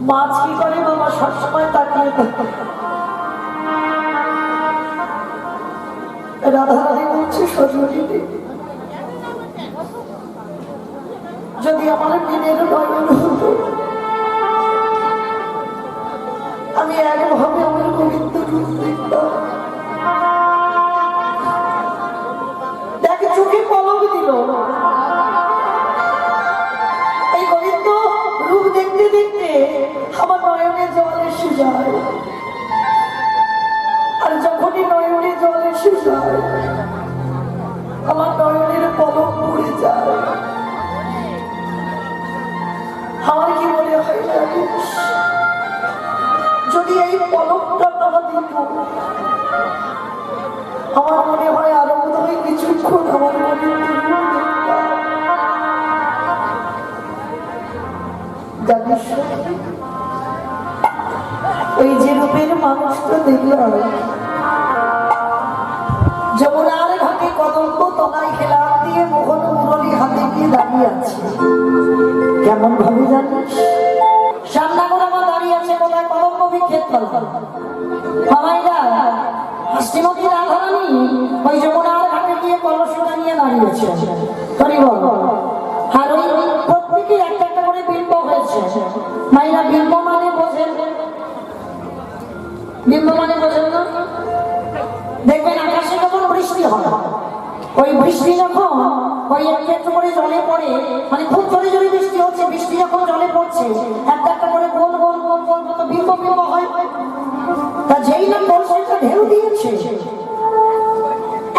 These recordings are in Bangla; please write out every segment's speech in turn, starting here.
মাছ কি করে বাবা সবসময় তাকিয়ে থাকে। রাধারানী বলছে সজনী যদি আমার দিনের নয়ন হতো আমি একভাবে আমার গোবিন্দ রূপ দেখতাম। দেখে চোখে পলক দিল এই গোবিন্দ রূপ দেখতে দেখতে আমার নয়নে জল এসে যায়। আর যখনই নয়নে জল এসে যায় আমার নয়নের পলক পড়ে যায়। আমার কি মনে হয় জানিস যদি এই পলকটা না দিত আমার মনে হয় আরো বোধ হয় কিছুক্ষণ আমার মনে জানিস ওই যে রূপের মানুষটা দেখলাম যমুনার ঘাটে কদম্ব তলায় খেলাম দিয়ে মোহন মুরলী হাতে গিয়ে দাঁড়িয়ে আছে। কেমন ভাবে জানিস শ্যামনগর দাঁড়িয়ে আছে কোথায় কদম্ব বিক্ষেপ মামাইরা শ্রীমতী রাধারানী ওই যমুনার ঘাটে গিয়ে কলসটা নিয়ে দাঁড়িয়েছে। আর ওই প্রত্যেকে একটা একটা করে বিম্ব হয়েছে। মাইরা বিম্ব মানে বোঝেন? বিম্ব মানে বোঝেন না? দেখবেন আকাশে যখন বৃষ্টি হয় ওই বৃষ্টি যখন ওই একটু করে জলে পড়ে মানে খুব জোরে জোরে বৃষ্টি হচ্ছে বৃষ্টি যখন জলে পড়ছে একটা একটা করে গোল গোল গোল গোল মতো বিম্ব বিম্ব হয়। তা যেই না কলসিটা ঢেউ দিয়েছে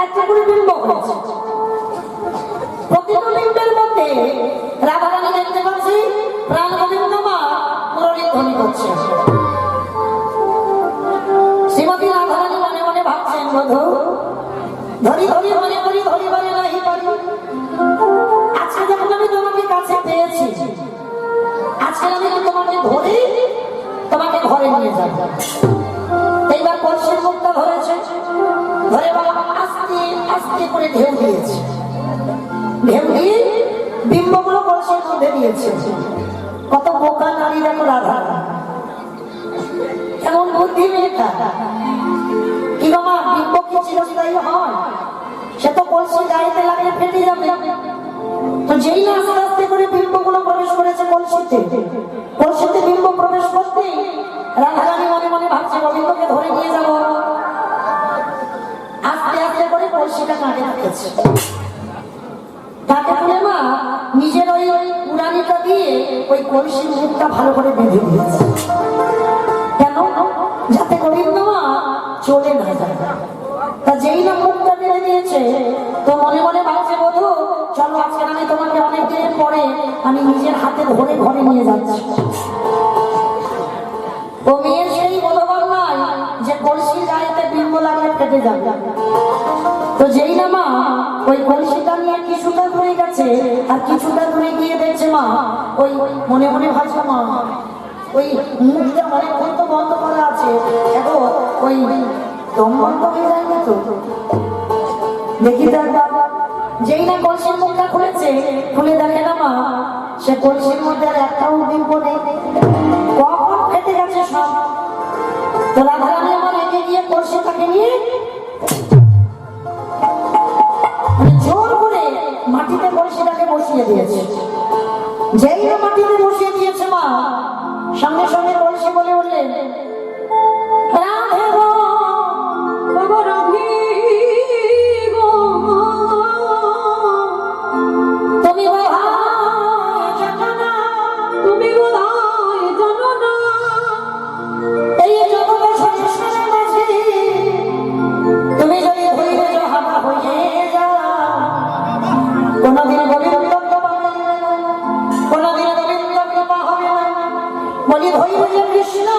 একটা করে বিম্ব হয়েছে। প্রতিটা বিম্বের মধ্যে রাধারানী দেখতে পাচ্ছি প্রাণ গোবিন্দ মা মুরলী ধ্বনি করছে। শ্রীমতী রাধারানী মনে মনে ভাবছেন বধূ ধরি ধরি মনে করি ধরি বারে নাহি পারি। আজকে যখন আমি তোমাকে কাছে পেয়েছি আজকে আমি তোমাকে ধরি তোমাকে ঘরে নিয়ে যাব। এইবার কলসির মুখটা ধরেছে ধরে বাবা আস্তে আস্তে করে ঢেউ দিয়েছে। ঢেউ দিয়ে বিম্বগুলো কলসির মধ্যে দিয়েছে। কত বোকা নারী দেখো রাধা এমন বুদ্ধি মেয়েটা কি বাবা বিম্ব কি চিরস্থায়ী হয়? সে তো কলসি গায়েতে লাগলে ফেটে যাবে। তো যেই না আস্তে আস্তে করে বিম্বগুলো প্রবেশ করেছে কলসিতে কলসিতে বিম্ব প্রবেশ করতে রাধারানী মনে মনে ভাবছে গোবিন্দকে ধরে নিয়ে যাব। আস্তে আস্তে করে কলসিটা কাটে রেখেছে। তাকে তুলে মা নিজের ওই উড়ানিটা দিয়ে ওই কলসির মুখটা ভালো করে বেঁধে দিয়েছে। কেন? যাতে গোবিন্দ মা চলে না যায়। তা যেই না মুখটা বেঁধে দিয়েছে তো মনে মনে ভাবছে বধূ চলো আজকে আমি তোমাকে অনেক দিনের পরে আমি নিজের হাতে ধরে ঘরে নিয়ে যাচ্ছি। ও মেয়ের সেই বোধবান নাই যে কলসির গায়েতে বিম্ব লাগলে ফেটে যাবে। তো যেই না মা ওই কলসিটা নিয়ে কিছুটা দূরে গেছে আর কিছুটা দূরে গিয়ে দেখছে মা ওই মনে মনে ভাবছে মা ওই মুখটা অনেকক্ষণ তো বন্ধ করা আছে এখন ওই দম বন্ধ হয়ে যায়নি তো দেখি যেই না কলসির মুখটা খুলেছে খুলে দেখে না মা সে কলসির মধ্যে আর একটাও বিম্ব নেই। কখন ফেটে গেছে সব। তো রাধারানী আমার এগিয়ে গিয়ে কলসিটাকে নিয়ে জোর করে মাটিতে কলসিটাকে বসিয়ে দিয়েছে। যেই না মাটিতে বসিয়ে দিয়েছে মা সঙ্গে সঙ্গে কলসি বলে উঠলেন রাধে গো রাধি গো তুমি তুমি বোধহয় জানো না এই জগৎ সংসারের মাঝে তুমি যদি ধৈর্য হারা হয়ে যাও কোনদিন গোবিন্দ কোনদিন গোবিন্দ কৃপা হবে না। বলি ধৈর্য কৃষ্ণ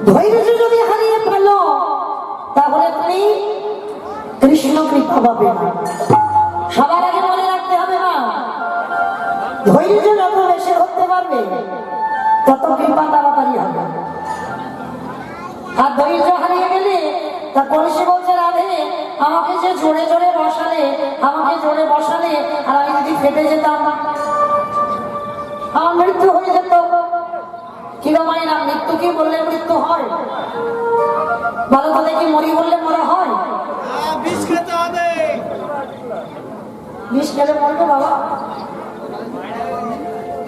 ধৈর্য যদি হারিয়ে ফেলো তাহলে তুমি কৃষ্ণ কৃপা পাবে না। সবার আগে মনে রাখতে হবে না, ধৈর্য যত বেশি ধরতে পারবে তত কৃপা তাড়াতাড়ি হবে। আর ধৈর্য হারিয়ে গেলে তা কলসি বলছে, রাধে আমাকে যে জোরে জোরে বসালে, আমাকে জোরে বসালে, আর আমি যদি ফেটে যেতাম আমার মৃত্যু হয়ে যেত। কি গো মায়েরা, মৃত্যু কি বললে মৃত্যু হয়? ভালো তো দেখি মরি বললে মরা হয়? বিষ খেতে হবে। বিষ খেলে মরবে বাবা?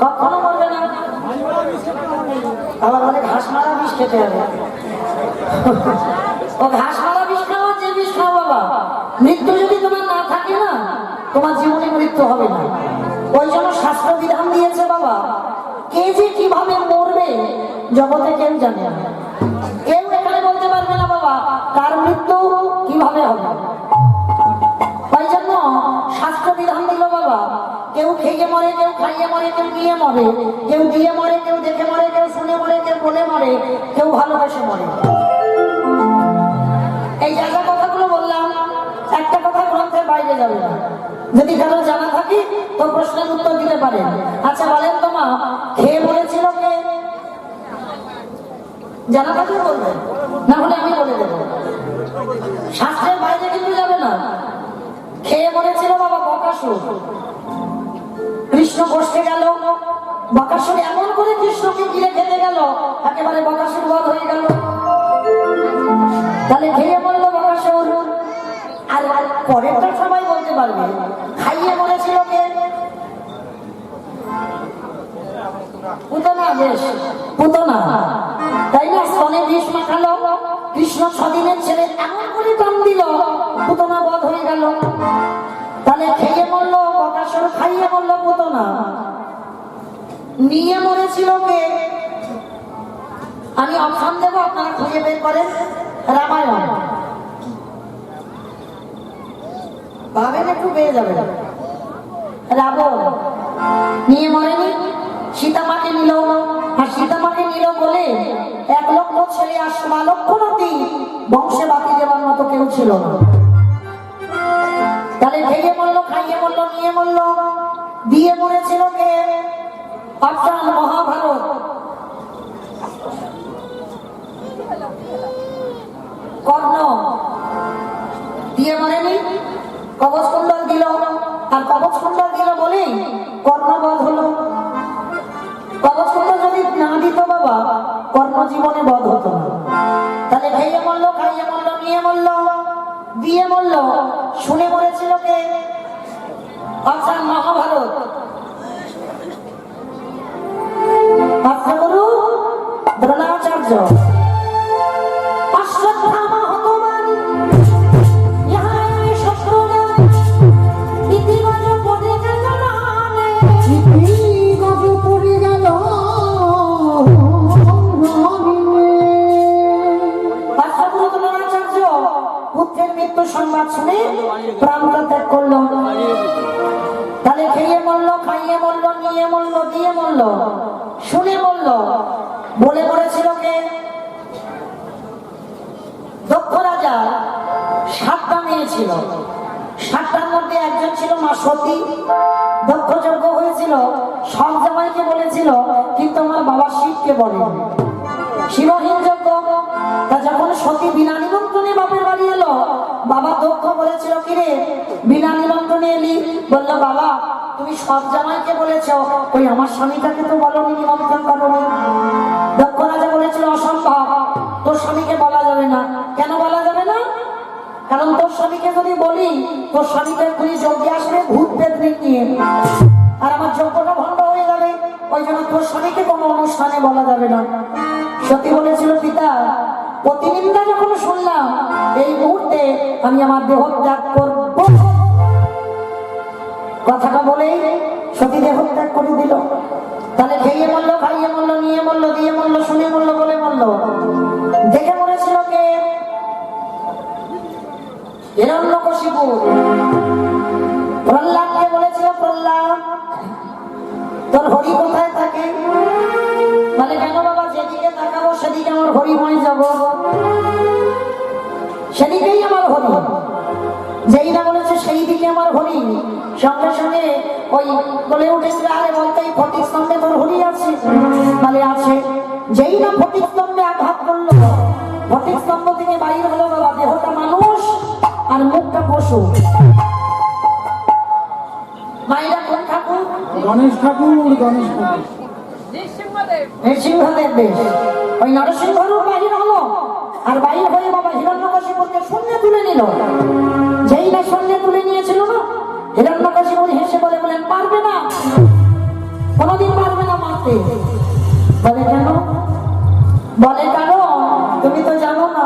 কখনো মরবে না। আবার বলে ঘাস মারা বিষ খেতে হবে। ও ঘাস মারা বিষ খাওয়া, যে বিষ খাও বাবা, মৃত্যু যদি তোমার না থাকে না, তোমার জীবনে মৃত্যু হবে না। ওই জন্য শাস্ত্র বিধান দিয়েছে বাবা, কে যে কিভাবে মরবে জগতে কেউ জানে না। কেউ এখানে বলতে পারবে না বাবা কার মৃত্যু কিভাবে হবে। ওই জন্য শাস্ত্র বিধান দিল বাবা, কেউ খেয়ে মরে, কেউ খাইয়ে মরে, কেউ গিয়ে মরে, কেউ দিয়ে মরে, কেউ দেখে মরে, কেউ শুনে মরে, কেউ বলে মরে, কেউ ভালোবেসে মরে। এই জায়গা কথাগুলো বললাম, একটা কথা গ্রন্থের বাইরে যাবে না। যদি কারো জানা থাকে তো প্রশ্নের উত্তর দিতে পারেন। আচ্ছা বলেন তো মা, খেয়ে মরেছিল কে? জানা থাকলে বলবেন, না হলে আমি বলে দেবো। শাস্ত্রের বাইরে কিন্তু যাবে না। খেয়ে মরেছিল বাবা বকাসুর। কৃষ্ণ বসতে গেল, বকাসুর এমন করে কৃষ্ণকে গিলে খেতে গেল, একেবারে বকাসুর বধ হয়ে গেল। তাহলে খেয়ে মরলো বকাসুর। আর পরেরটা সবাই বলতে পারবে, খাইয়ে মরেছিল কে? পুতনা। বেশ, পুতনা, তাই না? স্তনে বিষ মাখালো, কৃষ্ণ ছদিনের ছেলে এমন করে টান দিল, পুতনা বধ হয়ে গেল। তাহলে খেয়ে মরলো বকাসুর, খাইয়ে মরলো পুতনা। নিয়ে মরেছিল কে? আমি অপশন দেবো, আপনারা খুঁজে বের করেন। রামায়ণ ভাবেন, একটু পেয়ে যাবে। রাবণ নিয়ে মরেনি, সীতামাকে নিল। আর সীতামাকে নিল বলে 1,00,000 ছেলে আর 16,00,000 নাতি, বংশে বাকি দেওয়ার মতো কেউ ছিল না। তাহলে খেয়ে মরলো, খাইয়ে মরলো, নিয়ে মরলো। দিয়ে মরেছিল কে? অর্থাৎ মহাভারত। কর্ণ দিয়ে মরেনি, কবচ কুণ্ডল দিল। আর কবচ কুণ্ডল দিল বলেই কর্ণবধ হলো। কবচ কুণ্ডল যদি না দিত বাবা, কর্ণ জীবনে বধ হতো না। তাহলে খেয়ে মরলো, খাইয়ে মরলো, নিয়ে মরলো, দিয়ে মরলো। শুনে মরেছিল কে? অর্থাৎ মহাভারত। গুরু দ্রোণাচার্য। পুত্রের মৃত্যু সংবাদ শুনে প্রাণটা ত্যাগ করলো। তাহলে খেয়ে মরলো, খাইয়ে মরলো, নিয়ে মরলো, দিয়ে মরলো, শুনে মরলো। বলে মরেছিল কে? দক্ষ রাজা 7টা মেয়ে ছিল, 7টার মধ্যে একজন ছিল মা সতী। দক্ষ যজ্ঞ হয়েছিল, সব জামাইকে বলেছিল, কিন্তু আমার বাবা শিবকে বলেনি। শিবহীন যজ্ঞ। তা যখন সতী বিনা নিমন্ত্রণে বাপের বাড়ি এলো, বাবা দক্ষ বলেছিল, কিরে বিনা নিমন্ত্রণে এলি? বললো, বাবা তুমি সব জামাইকে বলেছ, ওই আমার স্বামীটাকে তো বলনি, নিমন্ত্রণ করনি। দক্ষ রাজা বলেছিল, অসম্ভব, তোর স্বামীকে বলা যাবে না। কেন বলা যাবে না? কারণ তোর স্বামীকে যদি বলি, তোর স্বামীকে তুই যজ্ঞে আসবে ভূত প্রেত নিয়ে, আর আমার যজ্ঞটা ভণ্ড হয়ে যাবে। ওই জন্য তোর স্বামীকে কোনো অনুষ্ঠানে বলা যাবে না। সতী বলেছিল, পিতা প্রতিনিন্দা যখন শুনলাম, এই মুহূর্তে আমি আমার দেহ ত্যাগ করব। কথাটা বলেই সতী দেহ ত্যাগ করে দিল। তাহলে খেয়ে মরলো, খাইয়ে মরলো, নিয়ে মরলো, দিয়ে মরলো, শুনে মরলো, বলে মরলো। দেখে মরেছিল কে? হিরণ্যকশিপু। প্রহ্লাদকে বলেছিল, প্রহ্লাদ তোর হরি কোথায় থাকে? মানে কেন বাবা, যেদিকে তাকাবো সেদিকে আমার হরিময় জগৎ, সেদিকেই আমার হরি। যেই না বলেছে সেই দিকে আমার হরি, সঙ্গে সঙ্গে ওই বলে উঠেছিল, আরে বলতে এই ফটিক স্তম্ভে তোর হরি আছে? বলে আছে। যেই না ফটিক স্তম্ভে আঘাত করলো, ফটিক স্তম্ভ থেকে বাইর হলো বাবা, দেহটা মানুষ আর মুখটা পশু। মায়েরা কোন ঠাকুর? গণেশ ঠাকুর, গণেশ ঠাকুর, নৃসিংহদেব বেশ। ওই নরসিংহ রূপ বাহির হলো, আর বাহির হয়ে বাবা হিরণ্যকশিপুরকে শূন্যে তুলে নিল। যেই না শূন্যে তুলে নিয়েছিল না, হিরণ্যকশিপুর হেসে বলেন পারবে না, কোনোদিন পারবে না মারতে। বলে কেন? বলে কারণ তুমি তো জানো না,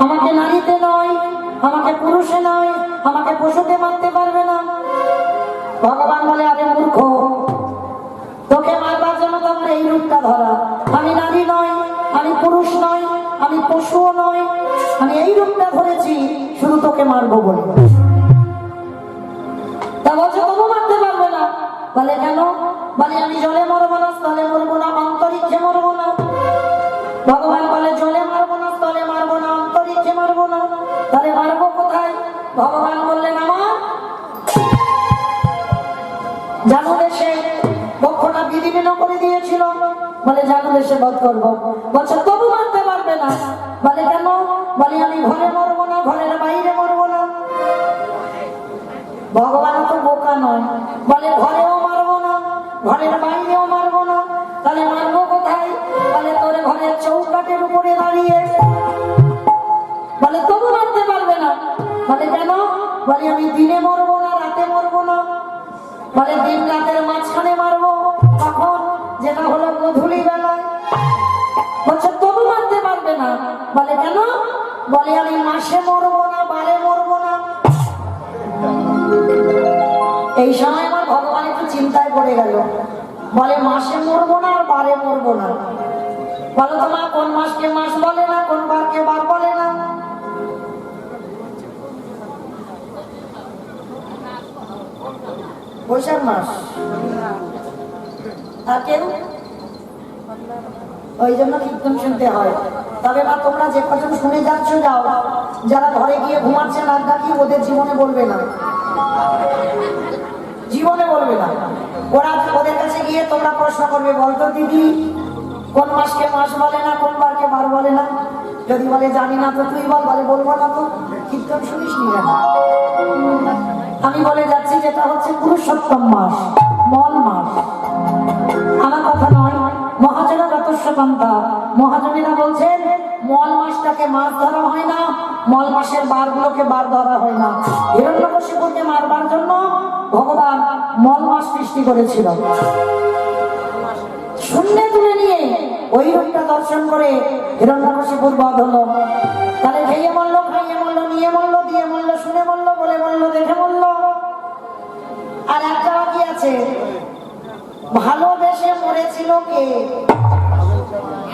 আমাকে নারীতে নয়, আমাকে পুরুষে নয়, আমাকে পশুতে মারতে পারবে না। ভগবান বলে আরে মূর্খ, তোকে মারবার জন্য তো আমার এই রূপটা ধরা। আমি নারী নয়, আমি পুরুষ নয়, আমি পশুও নয়, আমি এই রূপটা ধরেছি শুধু তোকে মারবো বলে। তা বলছে তবু মারতে পারবে না। বলে কেন? বলে আমি জলে মরবো না, স্থলে মরবো না, অন্তরিক্ষে মরবো না। ভগবান বলে জলে মারবো না, স্থলে মারবো না, অন্তরিক্ষে মারবো না, তাহলে মারবো কোথায়? ভগবান বললেন আমার জানু দেশে বক্ষটা বিদীর্ণ করে দিয়েছিল, বলে জানু দেশে বধ করবো। বলছে তবু মারতে পারবে না। বলে কেন? বলে আমি ঘরে মরবো না, ঘরের বাইরে মরবো না। ভগবান তো বোকা নয়, বলে ঘরেও মারবো না, ঘরের বাইরেও মারবো না, তাহলে মারবো কোথায়? বলে তোর ঘরের চৌকাঠের উপরে দাঁড়িয়ে। বলে তবু মারতে পারবে না। বলে কেন? বলে আমি দিনে মরবো না, রাতে মরবো না। বলে দিন রাতের মাঝখানে মারবো, তখন যেটা হলো গধূলি বেলায়। বলছে তবু মারতে পারবে না। বলে কেন? বলে আমি মাসে মরবো না, বারে মরবো না। এই সময় আমার ভগবান একটু চিন্তায় পড়ে গেল। বলে মাসে মরবো না আর বারে মরবো না। বলো তো মা, কোন মাসকে মাস বলে না, কোন বারকে বার বলে না? বৈশাখ মাস। আর কেউ ওই জন্য কীর্তন শুনতে হয়। তবে মা তোমরা যে কজন শুনে যাচ্ছ যাও, যারা ঘরে গিয়ে ঘুমাচ্ছে নাক ডাকি, ওদের জীবনে বলবে না, জীবনে বলবে না। ওরা ওদের কাছে গিয়ে তোমরা প্রশ্ন করবে, বলতো দিদি কোন মাসকে মাস বলে না, কোন বারকে বার বলে না? যদি বলে জানি না তো তুই বল, বলে বলবো না তো, কীর্তন শুনিস নি কেন? আমি বলে যাচ্ছি যেটা হচ্ছে পুরুষোত্তম মাস, মল মাস। আমার কথা নয়, মহাজনা যতস্বতন্ত্র মহাজনেরা বলছেন মল মাসটাকে মাস ধরা হয় না, মল মাসের বারগুলোকে বার ধরা হয় না। হিরণ্যকশিপুরকে মারবার জন্য ভগবান মল মাস সৃষ্টি করেছিল। শূন্য তুলে নিয়ে ওই রূপটা দর্শন করে হিরণ্যকশিপুর বধ হলো। তাহলে খেয়ে মরলো, খাইয়ে মরলো, নিয়ে মরলো, দিয়ে মরলো, শুনে মরলো, বলে মরলো, দেখে মরলো। আর একটা বাকি আছে, ভালোবেসে মরেছিল কে?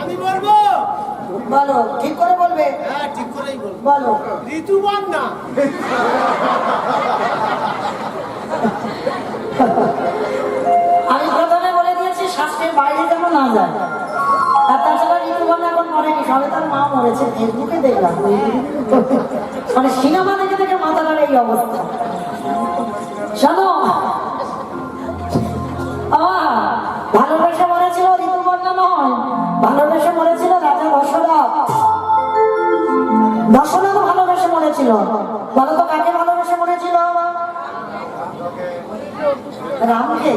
আমি বলবো। বলো, ঠিক করে বলবে। হ্যাঁ, ঠিক করেই বলবো। বলো। ঋতুবান না। আমি প্রথমে বলে দিয়েছি শাস্ত্রের বাইরে যেন না যায়। আর তাছাড়া ঋতুবান এখন মরেনি, সবে তার মা মরেছে, ফেসবুকে দেখলাম। মানে সিনেমা দেখে দেখে মাথাটার এই অবস্থা। শোনো, ভালোবেসে মরেছিল ঋতুপর্ণা নয়, ভালোবেসে মরেছিল রাজা দশরথ। দশরথ ভালোবেসে মরেছিল। বলো তো কাকে ভালোবেসে মরেছিল? রামকে।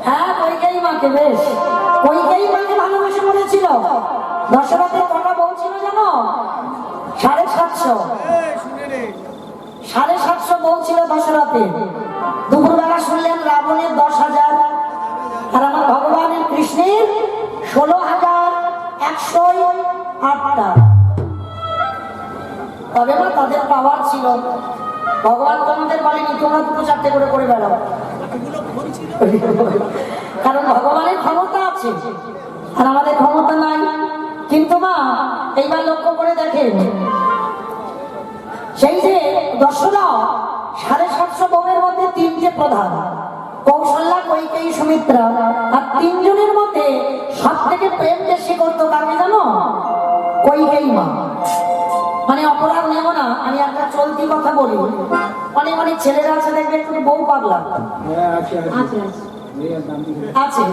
হ্যাঁ, কইকেয়ী মাকে। বেশ, কইকেয়ী মাকে ভালোবেসে মরেছিল। দশরথের কটা বউ ছিল জানো? 750। 750 বউ ছিল দশরথের। দুপুরবেলা শুনলেন রাবণের 10,000, আর আমার ভগবানের কৃষ্ণের 16,108টা। তবে না তাদের পাওয়ার ছিল। ভগবান তোমাদের বলেনি তোমরা 2-4টে করে করে বেড়াও, কারণ ভগবানের ক্ষমতা আছে আর আমাদের ক্ষমতা নাই। কিন্তু মা এইবার লক্ষ্য করে দেখেন, সেই যে দশরথ 750 বউয়ের মধ্যে 3টে প্রধান, কৌশল্যা, কৈকেয়ী, সুমিত্রা। আর তিনজনের মধ্যে সব থেকে প্রেম বেশি করতো কাকে জানো? কৈকেয়ী মা। মানে অপরাধ নেব না, আমি একটা চলতি কথা বলি। অনেক অনেক ছেলেরা আছে দেখবে একটু বউ পাগলা হ্যাঁ, আছে আছে এই আর দাম দিয়ে। আছে,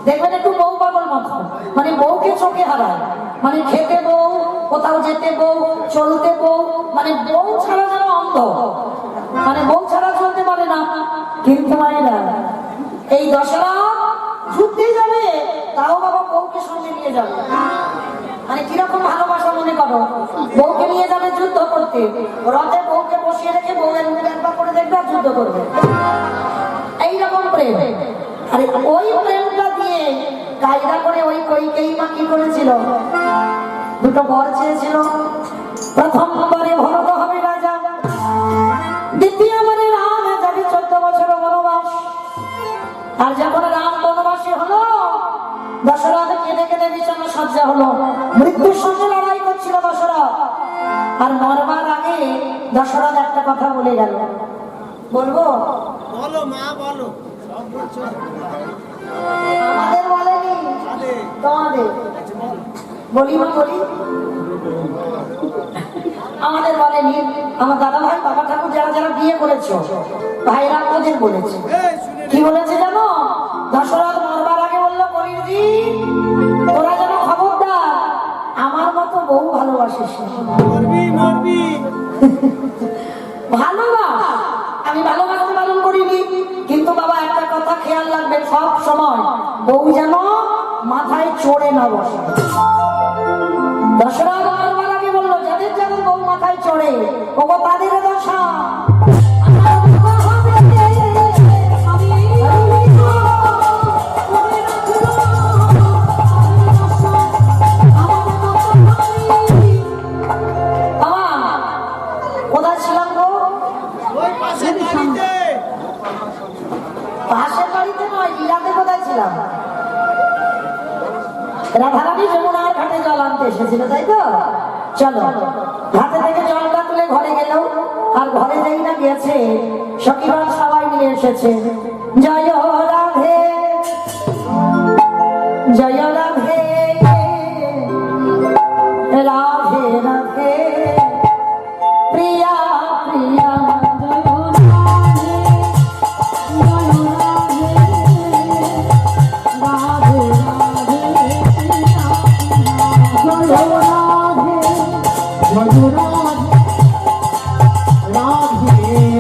দেখবেন একটু বউ পাগল মতো, মানে বউকে চোখে হারায়, মানে খেতে বউ, কোথাও যেতে বউ, চলতে বউ, মানে বউ ছাড়া যেন অন্ধ, মানে বউ ছাড়া চলতে পারে না। কিন্তু মায়েরা এই দশরা যুদ্ধে যাবে, তাও বাবা বউকে সঙ্গে নিয়ে যাবে। মানে কিরকম ভালোবাসা মনে করো, বউকে নিয়ে যাবে যুদ্ধ করতে, রথে বউকে বসিয়ে রেখে বউয়ের মুখে একবার করে দেখবে আর যুদ্ধ করবে। এইরকম প্রেম। আরে ওই প্রেমটা দিয়ে কায়দা করে ওই কৈকেয়ী মা কি করেছিল? দুটো বর চেয়েছিল। প্রথমবারে ভরত হবে রাজা, দ্বিতীয়বারে রাম যাবে 14 বছর বনবাস। আর যখন রাম বনবাসী হলো, দশরথ কেঁদে কেঁদে বিছানা সজ্জা হলো, মৃত্যুর সঙ্গে লড়াই করছিল দশরথ। আর মরবার আগে দশরথ একটা কথা বলে গেল, বলবো? বলো মা বলো, সব বলছো। আমাদের বলেনি, তোমাদের বলি মা বলি। আমাদের বলেনি, আমার দাদা ভাই বাবা ঠাকুর যারা যারা বিয়ে করেছো ভাইরা ওদের বলেছে। এই শুনে কি বলেছে জানো? দশরথ মরবার আগে বললো, বলিরজি তোরা যেন খবরদার আমার মতো বউ ভালোবাসিস না। মরবি মরবি। ভালোবাস, আমি ভালোবাসতে পালন করিনি, কিন্তু বাবা একটা কথা খেয়াল রাখবেন, সব সময় বউ যেন মাথায় চড়ে না বসে। দশরথ মরবার আগে বললো, যাদের যাদের বউ মাথায় চড়ে ওগো তাদের দশা। কোথায় ছিলাম গো? ওই পাশের বাড়িতে। পাশের বাড়িতে নয়, ইরাতে কোথায় ছিলাম? রাধারানী যমুনার ঘাটে জল আনতে এসেছিল, তাই তো? চলো, হাতে থেকে জলটা তুলে ঘরে গেল। আর ঘরে যেই না গেছে, সখীগণ সবাই মিলে এসেছে। জয় রাধে জয় রাধে রাধে রাধে প্রিয়া প্রিয়া জয় রাধে জয় রাধে রাধে রাধে প্রিয়া জয় রাধে জয় রাধে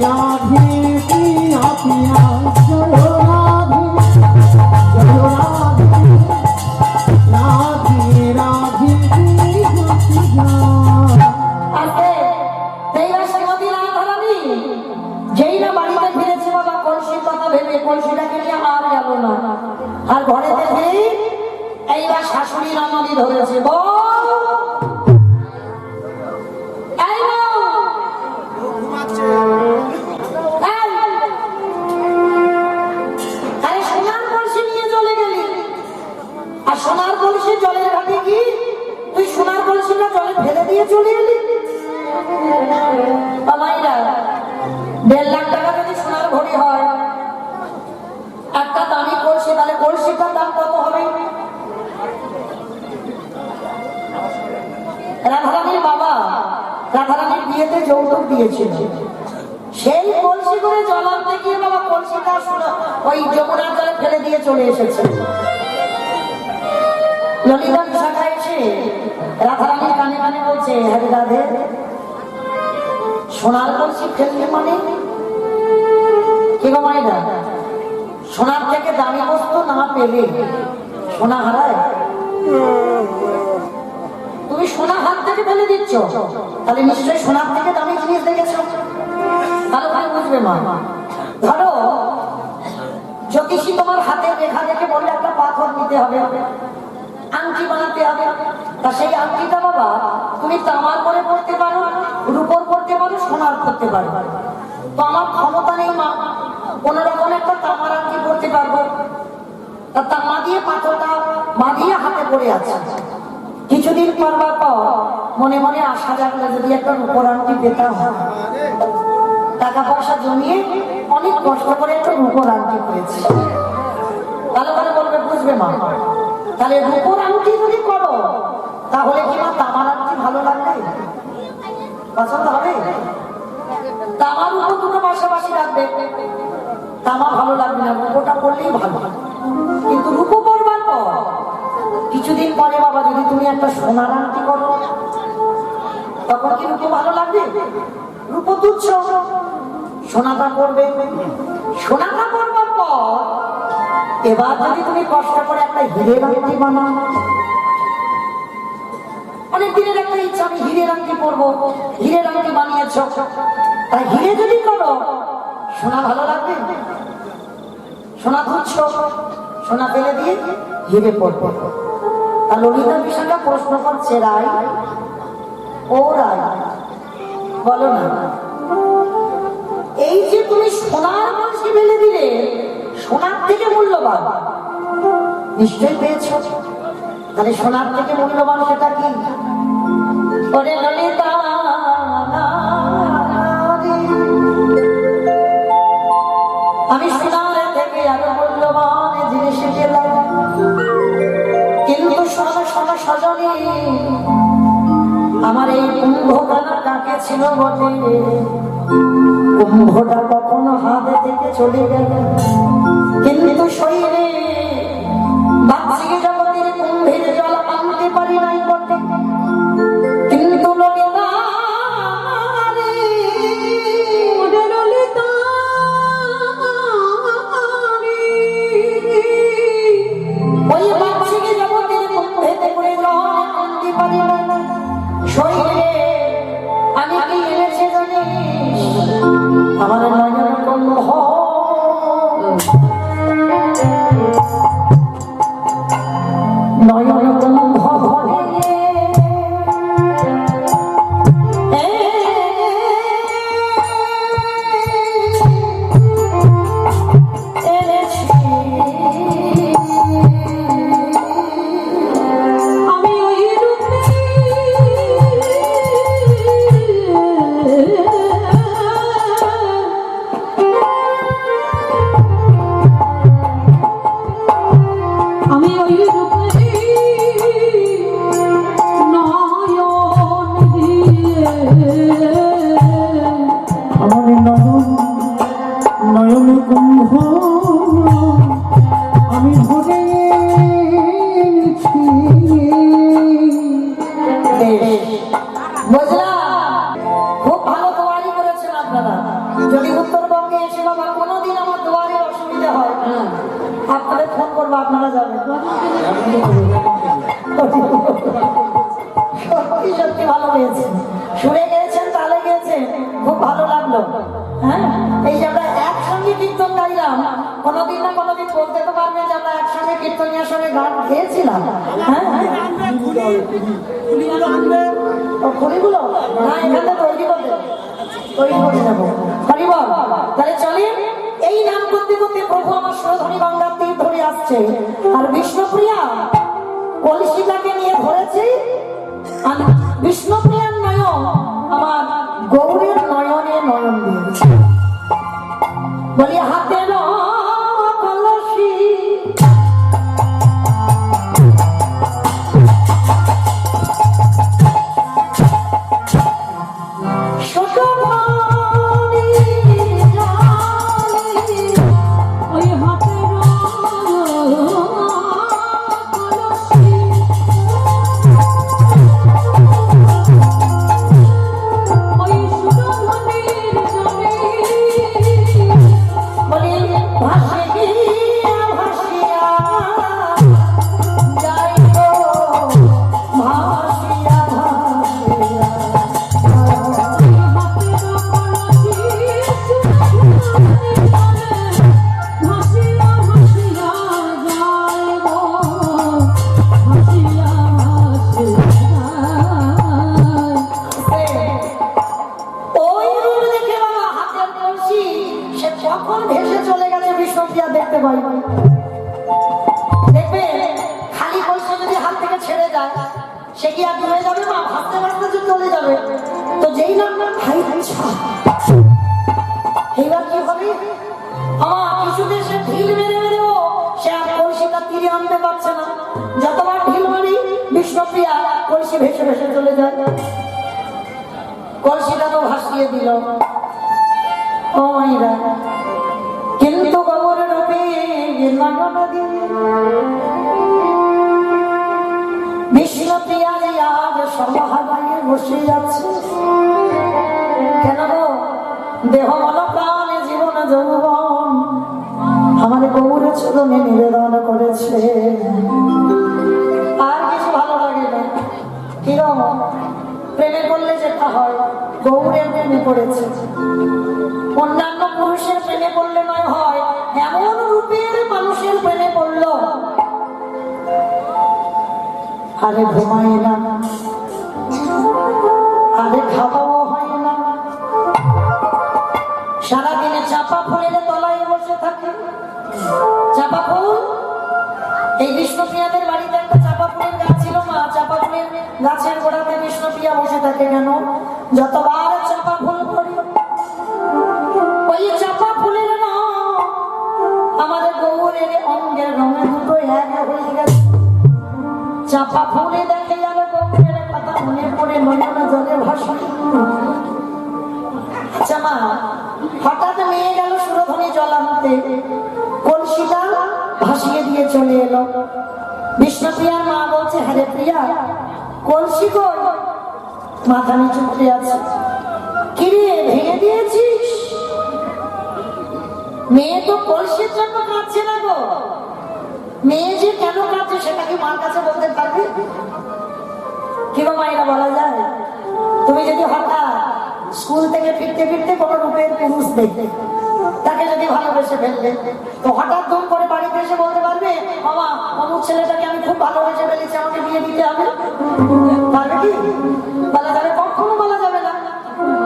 রাধে প্রিয়া প্রিয়া জয় রাধে জয় রাধে রাধে রাধে প্রিয়া প্রিয়া। আছে তেইরা শ্রীমতী রাধারানী যেই না বাড়িতে ফিরেছে বাবা, কলসির কথা ভেবে কলসিটাকে নিয়ে আর গেল না। আর ঘরে দেখে এইবার শাশুড়ি রান্নানি ধরেছে, বউ এই বউ, ও ঘুমাচ্ছে। এই! আরে সোনার কলসি নিয়ে চলে গেলি, আর সোনার কলসি জলের ঘাটে কি তুই সোনার কলসিটা জলে ফেলে দিয়ে চলে এলি? বাবাইরা 1.5 লাখ টাকা যদি সোনার ঘড়ি হয়, একটা দামি কলসি, তাহলে কলসিটার দাম কত হবে? রাধারানীর বাবা রাধারানীর বিয়েতে যৌতুক দিয়েছিল, সেই কলসি করে জল আনতে গিয়ে বাবা কলসিটা ওই যমুনার জলে ফেলে দিয়ে চলে এসেছে। ললিতা বিশাখা এসে রাধারানীর কানে কানে বলছে, হ্যাঁ রাধে, সোনার কলসি ফেললে মানে কি গো মাইরা? সোনার থেকে দামি বস্তু না পেলে সোনা হারায়? তুমি সোনা হাত থেকে ফেলে দিচ্ছ, তাহলে নিশ্চয়ই সোনার থেকে দামি জিনিস দেখেছো। ভালো ভালো বুঝবে মা। ধরো জ্যোতিষী তোমার হাতের রেখা দেখে বললে একটা পাথর নিতে হবে, আংটি বানাতে হবে, তা সেই আংটিটা বাবা তুমি তামার করে পড়তে পারো, রূপোর করতে পারো, সোনার করতে পারো। তো আমার ক্ষমতা নেই মা, কোন রকম একটা তামার আংটি করতে পারবো, তা তামা দিয়ে পাথরটা বাঁধিয়ে হাতে পড়ে আছে। কিছুদিন করবার পর মনে মনে আশা জাগলো, যদি একটা রূপোর আংটি পেতাম, টাকা পয়সা জমিয়ে অনেক অনেক কষ্ট করে একটা রূপোর আংটি করেছি। ভালো করে বলবে, বুঝবে মা। তাহলে রূপোর আংটি যদি করো তাহলে কি মা তামার আংটি ভালো লাগবে? পছন্দ হবে? তামার রূপো দুটো পাশাপাশি রাখবে, তামা ভালো লাগবে না, রূপোটা করলেই ভালো। কিন্তু রূপো করবার পর কিছুদিন পরে বাবা যদি তুমি একটা সোনার আংটি করো তখন কি রূপো ভালো লাগবে? রূপো তুচ্ছ, সোনাটা করবে। সোনাটা করবার পর এবার যদি তুমি কষ্ট করে একটা হীরের আংটি বানাও, অনেক দিনের একটা ইচ্ছা আমি হীরের আংটি করবো, হীরের আংটি বানিয়েছ, তাই হীরে যদি করো সোনা ভালো লাগবে? সোনা তুচ্ছ, সোনা ফেলে দিয়ে হীরে পড়বো। আর ললিতা বিষয়টা প্রশ্ন করছে, রায় ও রায় বলো না, এই যে তুমি সোনার কলসি ফেলে দিলে, সোনার থেকে মূল্যবান নিশ্চয়ই পেয়েছ, তাহলে সোনার থেকে মূল্যবান সেটা কি? ওরে ললিতা আমি সোনার থেকে আরো মূল্যবান জিনিস পেলাম, কিন্তু সোনা সোনা সজনী আমার এই কুম্ভখানা কাকে ছিল বটে, কুম্ভটা কখনো হাতে থেকে চলে গেল, কিন্তু শরীরে বাচ্চিকে জগতের কুম্ভের জল আনতে পারি নাই বটে। কিন্তু ললিতা ওই বাচ্চিকে জগতের কুম্ভেতে করে জল আনতে পারি নাই শরীরে আমি কি এনেছে জানিস? আমার নয়ন কুম্ভ, নয়ন কুম্ভ ভরে এনেছি আমি ওই রূপে আমি ওই রূপে নয়ন দিয়ে আমার নয়ন কুম্ভ আমি ভরে এনেছি। বুঝলাম, খুব ভালো দোয়ারি করেছেন আপনারা। যদি উত্তরবঙ্গে এসে বাবা কোনোদিন আমার দোয়ারে অসুবিধা হয় আপনাদের ফোন করবো, আপনারা যাবেন। সত্যি সত্যি ভালো হয়েছে, শুনে গিয়েছেন, তালে গিয়েছেন, খুব ভালো লাগলো। হ্যাঁ, এই যে আমরা একসঙ্গে কীর্তন গাইলাম, কোনোদিন না কোনোদিন বলতে তো পারবে যে আমরা একসঙ্গে কীর্তনিয়ার সঙ্গে গান গেয়েছিলাম। হ্যাঁ, খুলিগুলো আনবে। ও খুলিগুলো না এখানে তৈরি করবে, তৈরি করে নেবো। হরিবল, তাহলে চলে এই নাম করতে করতে প্রভু আমার সুরধনী গঙ্গার তীর ধরে আসছে, আর বিষ্ণুপ্রিয়া কলসিটাকে নিয়ে ধরেছে, আর বিষ্ণুপ্রিয়ার নয়ন আমার গৌরের নয়নে নয়ন দিয়েছে। বলি হাতে কলসি সে কি আর হয়ে যাবে মা, ভাবতে ভাবতে যে চলে যাবে। তো যেই না এইবার কি হবে, আমার কিছুতে সে ঢিল মেরে মেরেও সে আর কলসিটা তীরে আনতে পারছে না। যতবার ঢিল মারি বিষ্ণুপ্রিয়া কলসি ভেসে ভেসে চলে যায়। কলসিটা তো ভাসিয়ে দিল। ও মাইরা, কিন্তু গোবর রূপে লাগানো দিয়ে বিষ্ণুপ্রিয়া আজ সমাহারায় বসে যাচ্ছে। কেন গো? দেহ মন প্রাণে জীবন যৌবন আমার গৌর চরণে নিবেদন করেছে। আর কিছু ভালো লাগে না। কিরম প্রেমে করলে যেটা হয়, গৌরের প্রেমে পড়েছে। অন্যান্য পুরুষের প্রেমে পড়লে নয় হয়, এমন রূপের মানুষের প্রেমে পড়ল। আরে ঘুমাই না, আরে খাওয়াও হয় না, সারাদিনে চাপা ফুলের তলায় বসে থাকে। চাপা ফুল, এই বিষ্ণুপ্রিয়াদের বাড়িতে একটা চাপা ফুলের গাছ ছিল মা। চাপা ফুলের গাছের গোড়াতে বিষ্ণুপ্রিয়া বসে থাকে। কেন? যতবার চাপা ফুল পড়ি ওই চাপা ফুলের না আমাদের গৌরের অঙ্গের রঙে দুটো এক হয়ে গেছে। চাপা ফুলে দেখে গেল গৌরের কথা মনে পড়ে নয়না জলে ভাসে। আচ্ছা মা, হঠাৎ মেয়ে গেল সুরধনী জল আনতে, কলসিটা ভাসিয়ে দিয়ে চলে এলো। বিষ্ণুপ্রিয়ার মা বলছে, হ্যাঁ রে প্রিয়া, কলসি কই? মাথা নিচু করে আছে। কিরে, ভেঙে দিয়েছিস? মেয়ে তো কলসির জন্য কাঁদছে না গো। মেয়ে যে কেন কাঁদছে সেটা কি মার কাছে বলতে পারবে? কি গো মায়েরা, বলা যায়? তুমি যদি হঠাৎ স্কুল থেকে ফিরতে ফিরতে কোনো রূপের পুরুষ দেখবে, তাকে যদি ভালোবেসে ফেলবে, তো হঠাৎ ধুম করে বাড়িতে এসে বলতে পারবে, বাবা অমুক ছেলেটাকে আমি খুব ভালোবেসে ফেলেছি, আমাকে বিয়ে দিতে হবে? পারবে কি? বলা যাবে? কখনো বলা যাবে না।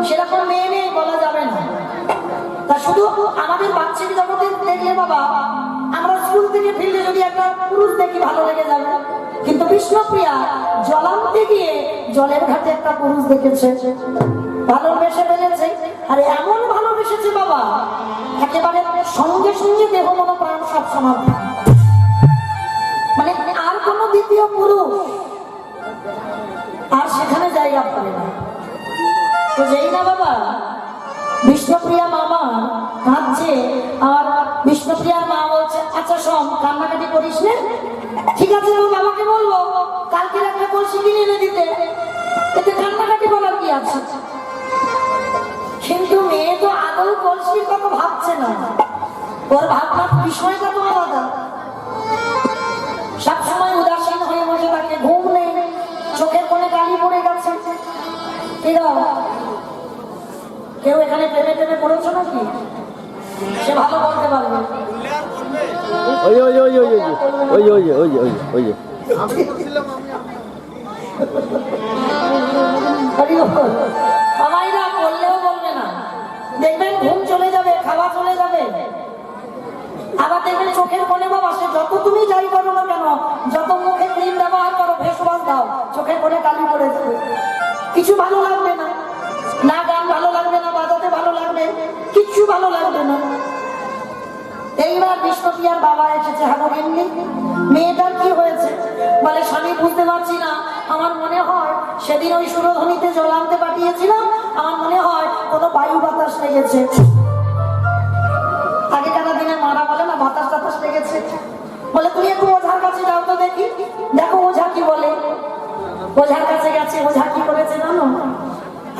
সেরকম মেয়ে নেই, বলা যাবে না। তা শুধু আমাদের বাচ্চার জগতে দেখলে বাবা, আমরা স্কুল থেকে ফিরলে যদি একটা পুরুষ দেখি ভালো লেগে যাবে। কিন্তু বিষ্ণুপ্রিয়া জল আনতে গিয়ে জলের ঘাটে একটা পুরুষ দেখেছে, ভালোবেসে ফেলেছে। আর এমন ভালোবেসেছে বাবা, একেবারে সঙ্গে সঙ্গে দেহ মন প্রাণ সব সমান, মানে আর কোন দ্বিতীয় পুরুষ আর সেখানে জায়গা পাবে না। তো যেই না বাবা বিষ্ণুপ্রিয়া মামা কাঁদছে, আর বিষ্ণুপ্রিয়ার মা বলছে, আচ্ছা শোন, কান্নাকাটি করিস না, ঠিক আছে আমি বাবাকে বলবো কালকে একটা কলসি কিনে এনে দিতে, এতে কান্নাকাটি বলার কি আছে? কিন্তু মেয়ে তো আদৌ কলসির কথা ভাবছে না, ওর ভাবনার বিষয়টা তো আলাদা। সবসময় উদাসীন হয়ে বসে থাকে, ঘুম নেই, চোখের কোণে কালি পড়ে গেছে। কেউ এখানে প্রেমে প্রেমে পড়েছো নাকি? সে ভালো বলতে পারবে। ওই ওই ওই ওই ওই ওই ওই ওই ওই আমাইরা বললেও বলবে না, দেখবেন ঘুম চলে যাবে, খাওয়া চলে যাবে। আবার দেখবেন চোখের কোণে বাবা, সে যত তুমি যাই করো না কেন, যত মুখে ক্রিম ব্যবহার করো, ফেস ওয়াশ দাও, চোখের কোণে কালি পড়ে যাবে। কিছু ভালো লাগবে না, না গান ভালো লাগবে না, বাজাতে ভালো লাগবে, কিচ্ছু ভালো লাগবে না। এইবার বিষ্ণুপ্রিয়ার বাবা এসেছে। হ্যাঁ এমনি মেয়েটার কি হয়েছে? বলে, স্বামী বুঝতে পারছি না, আমার মনে হয় সেদিন ওই সুরধনীতে জল আনতে পাঠিয়েছিলাম, আমার মনে হয় কোনো বায়ু বাতাস লেগেছে। আগেকার দিনে মারা বলে না, বাতাস টাতাস লেগেছে। বলে তুমি একটু ওঝার কাছে যাও তো দেখি, দেখো ওঝা কি বলে। ওঝার কাছে গেছে, ওঝা কি করেছে জানো?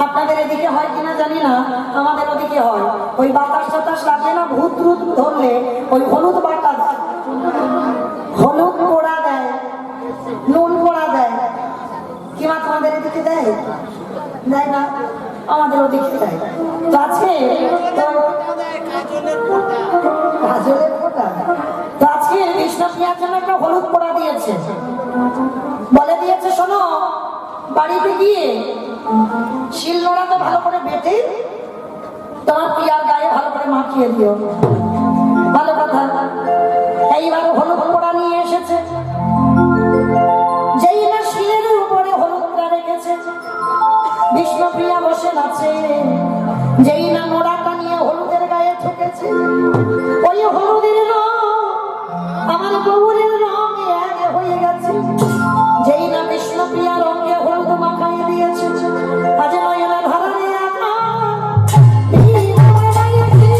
আপনাদের এদিকে হয় কিনা জানি না, আমাদের ওদিকে হয়, ওই বাতাস টাতাস লাগলে না, ভূত রূত ধরলে ওই হলুদ বাটা দেয়, হলুদ পোড়া দেয়, নুন পোড়া দেয়। কি মা তোমাদের এদিকে দেয়? দেয় না, আমাদের ওদিকে দেয়। তো আছে গাজলের ফোঁটা। তো আজকে বিষ্ণুপ্রিয়ার জন্য একটা হলুদ পোড়া দিয়েছে, বলে দিয়েছে, শোনো বাড়িতে গিয়ে শিল নোড়াতে ভালো করে বেটে তোমার প্রিয়ার গায়ে ভালো করে মাখিয়ে দিও। ভালো কথা। এইবার হলুদ পোড়া নিয়ে এসেছে, যেই না শিলের উপরে হলুদটা রেখেছে, বিষ্ণুপ্রিয়া বসে আছে, যেই না নোড়াটা নিয়ে হলুদের গায়ে ঠেকেছে, আমার গৌরের রঙে এক হয়ে গেছে, যেই না বিষ্ণুপ্রিয়া রঙে হলুদ মাখাইয়ে দিয়েছে, আজ নয়না ধারণে একা এই আমার মায়াকে।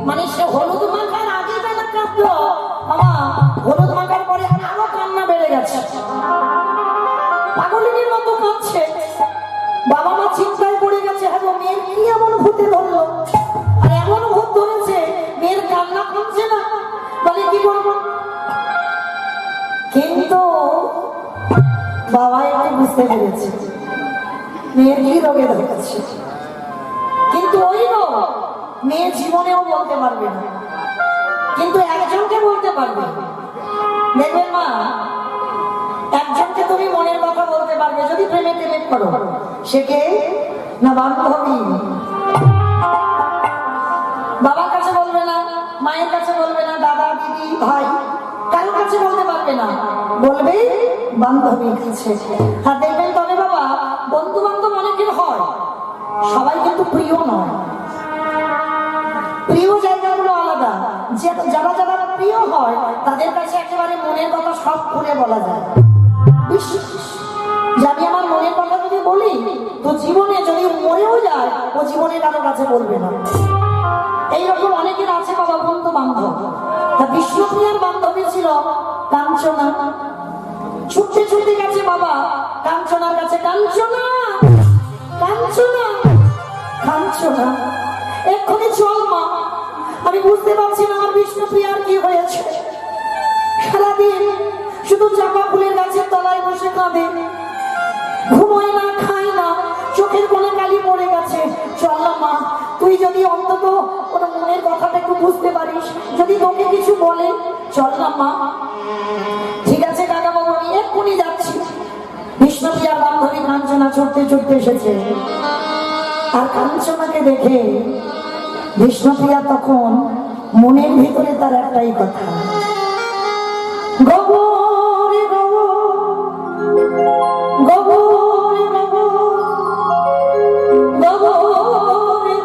মানে সে হলুদ মাখার আগে যেন কাঁদলো, বাবা হলুদ মাখার পরে আরো কান্না বেড়ে গেছে, পাগলিনীর মতো কাঁদছে। বাবা মা চিন্তায় পড়ে গেছে, হ্যাঁ গো, মেয়ের কি এমন ভূতে ধরলো, আর এমন ভূত ধরেছে মেয়ের কান্না থামছে না, বলে কি করবো। কিন্তু বাবা একটু বুঝতে পেরেছে মেয়ের কি রোগে ধরেছে, কিন্তু ওই রোগ মেয়ে জীবনেও বলতে পারবে না, কিন্তু একজনকে বলতে পারবে। দেখবেন মা, একজনকে তুমি মনের কথা বলতে পারবে যদি প্রেমে প্রেমে করো, সে কে না বান্ধবী। বাবার কাছে বলবে না, মায়ের কাছে বলবে না, দাদা দিদি ভাই কারোর কাছে বলতে পারবে না, বলবে বান্ধবীর কাছে। আর দেখবেন তবে বাবা, বন্ধু বান্ধব অনেকের হয়, সবাই কিন্তু প্রিয় নয়, প্রিয় জায়গাগুলো আলাদা। যারা যারা প্রিয় হয় তাদের কাছে একেবারে মনের কথা সব খুলে বলা যায়। যে আমি আমার মনের কথা যদি বলি, তো জীবনে যদি মরেও যায় ও জীবনে কারো কাছে বলবে না। এইরকম অনেকের আছে বাবা বন্ধু বান্ধব। তা বিষ্ণুপ্রিয়ার বান্ধবী ছিল কাঞ্চনা। ছুটতে ছুটতে গেছে বাবা কাঞ্চনার কাছে, কাঞ্চনা কাঞ্চনা কাঞ্চনা এক্ষুনি চল মা, আমি বুঝতে পারছি না আমার বিষ্ণুপ্রিয়ার কি হয়েছে। সারাদিন শুধু চাপা ফুলের গাছের তলায় বসে কাঁদে, ঘুমোয় না, খায় না, চোখের কোণে কালি পড়ে গেছে। চল না মা, তুই যদি অন্তত ওর মনের কথাটা একটু বুঝতে পারিস, যদি তোকে কিছু বলে, চল না মা। ঠিক আছে কাকা বাবু, আমি এক্ষুনি যাচ্ছি। বিষ্ণুপ্রিয়ার বান্ধবী কাঞ্চনা ছুটতে ছুটতে এসেছে, আর কাঞ্চনাকে দেখে বিষ্ণুপ্রিয়া তখন মনের ভিতরে তার একটাই কথা, গোবরে গোবরে গোবরে গোবরে গোবরে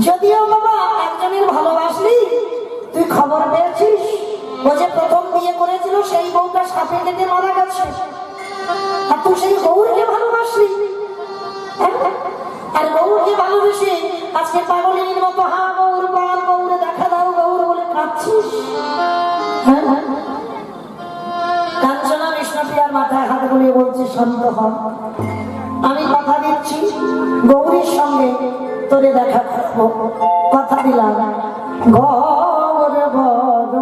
যদিও বাবা একজনের ভালোবাসলি, তুই খবর পেয়েছিস ও যে প্রথম বিয়ে করেছিল সেই বউটা সাপে কেটে মারা গেছে, আর তুই সেই গৌরকে ভালোবাসলি, আর গৌরকে ভালোবেসে আজকে পাগলের মতো হা গৌর পার গৌরে দেখা দাও গৌর বলে কাঁদছিস। কাঞ্চনা বিষ্ণুপ্রিয়ার মাথায় হাত বুলিয়ে বলছে, শান্ত হন, আমি কথা দিচ্ছি গৌরীর সঙ্গে তোরে দেখা করবো, কথা দিলাম। গৌর বড়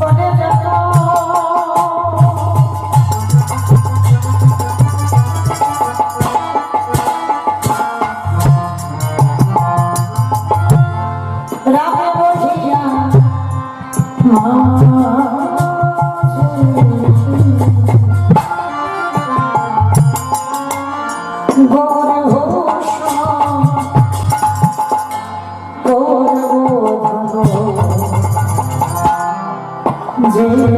করে যেত রাবে বহিয়া মা যেখানে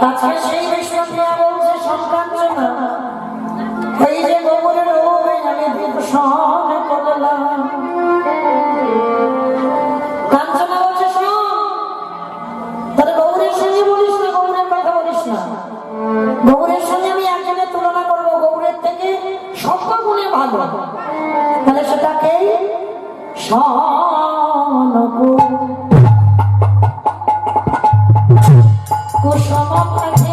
আচ্ছা সেই বিষ্ণুপ্রিয়া বলছে সংকাঞ্চনা এই যে গোবরের রূপে আমি দর্শন করলাম। কাঞ্চনা বলছে শোন, তাহলে গৌরের সঙ্গে বলিস না, গৌরের কথা বলিস না। গৌরের সঙ্গে আমি একজনের তুলনা করবো, গৌরের থেকে সব গুণে ভালো, তাহলে সেটাকেই কুসুম পাখি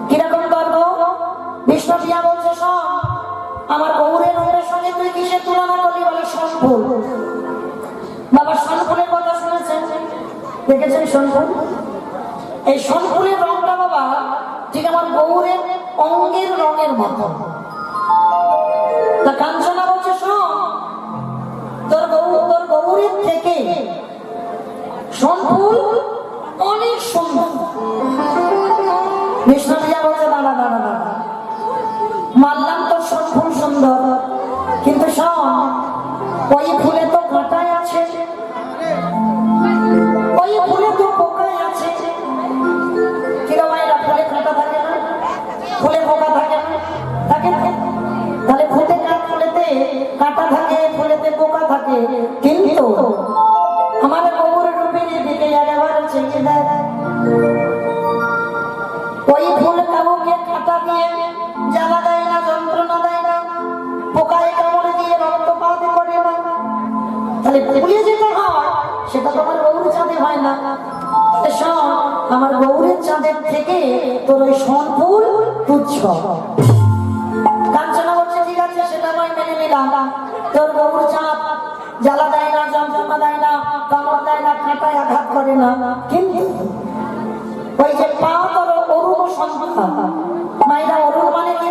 কিরকম তর্ক? বিষ্ণুপ্রিয়া বলছে শোন, আমার গৌরের রূপের সঙ্গে তুই কিসের তুলনা করলি? বলে সোনফুল। বাবা সোনফুলের কথা শুনেছেন, দেখেছেন সোনফুল? এই সোনফুলের রংটা বাবা ঠিক আমার গৌরের অঙ্গের রঙের মতো। তা কাঞ্চনা বলছে শোন, তোর গৌরের থেকে সোনফুল অনেক সুন্দর। বিষ্ণুপ্রিয়া বলছে দাঁড়া দাঁড়া দাঁড়া, মানলাম তো সোনফুল সুন্দর, কিন্তু শোন, ওই ফুলে তো কাঁটায় আছে, ওই ফুলে তো পোকায় আছে। কিরকম এরা ফুলে কাঁটা থাকে না, ফুলে পোকা থাকে না, থাকে না? তাহলে ফুলেতে কাঁটা থাকে, ফুলেতে পোকা থাকে, কিন্তু আমার গৌরের রূপের দিকে একেবারে চেয়ে দেয়। ওই ফুল কাউকে কাঁটা দিয়ে জ্বালা দেয় না, যন্ত্রণা দেয় না, পোকায় কামড়ে দিয়ে রক্তপাত করে না। তাহলে ফুলে যেটা হয় সেটা তো আমার গৌর চাঁদে হয় না। শোন, আমার গৌরের চাঁদের থেকে তোর ওই সোনফুল তুচ্ছ। কাঞ্চনা বলছে ঠিক আছে, সেটা নয় মেনে নিলাম, তোর গৌর চাঁদ জ্বালা দেয় না, যন্ত্রণা দেয় না, কামড় দেয় না, কাঁটায় আঘাত করে না, কিন্তু ওই যে পা তোর অরুণ সন্ধ্যা, মায়েরা অরুণ মানে কি?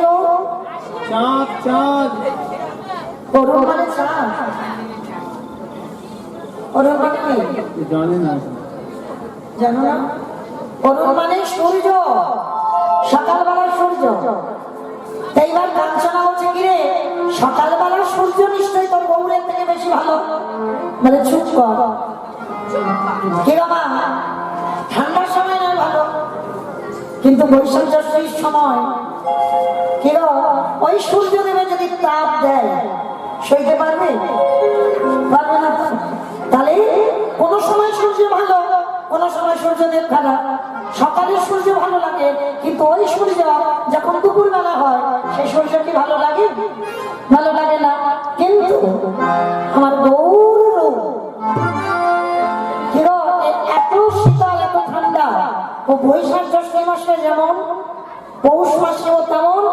চাঁদ চাঁদ অরুণ মানে চাঁদ, অরুণ মানে কি জানে না, জানো না? অরুণ মানে সূর্য, সকালবেলার সূর্য। এইবার কাঞ্চনা বলছে কি রে, সকালবেলার সূর্য নিশ্চয়ই তোর গৌরের থেকে বেশি ভালো। মানে চুপ কর, কি বাবা, ঠান্ডার সময় নয় ভালো, কিন্তু বৈশাখ জ্যৈষ্ঠের সময় কি ওই সূর্য দেবে যদি তাপ দেয়, সইতে পারবে? পারবে না। তাহলে কোন সময় সূর্য ভালো, কোন সময় সূর্যদেব খারাপ। সকালের সূর্য ভালো লাগে, কিন্তু ওই সূর্য যখন দুপুর বেলা হয় সেই সূর্য কি ভালো লাগে? ভালো লাগে না। কিন্তু আমার গৌর রূপ। কিরো এত শীতল এত ঠান্ডা, ও বৈশাখ জ্যৈষ্ঠ মাসে যেমন, পৌষ মাসেও তেমন,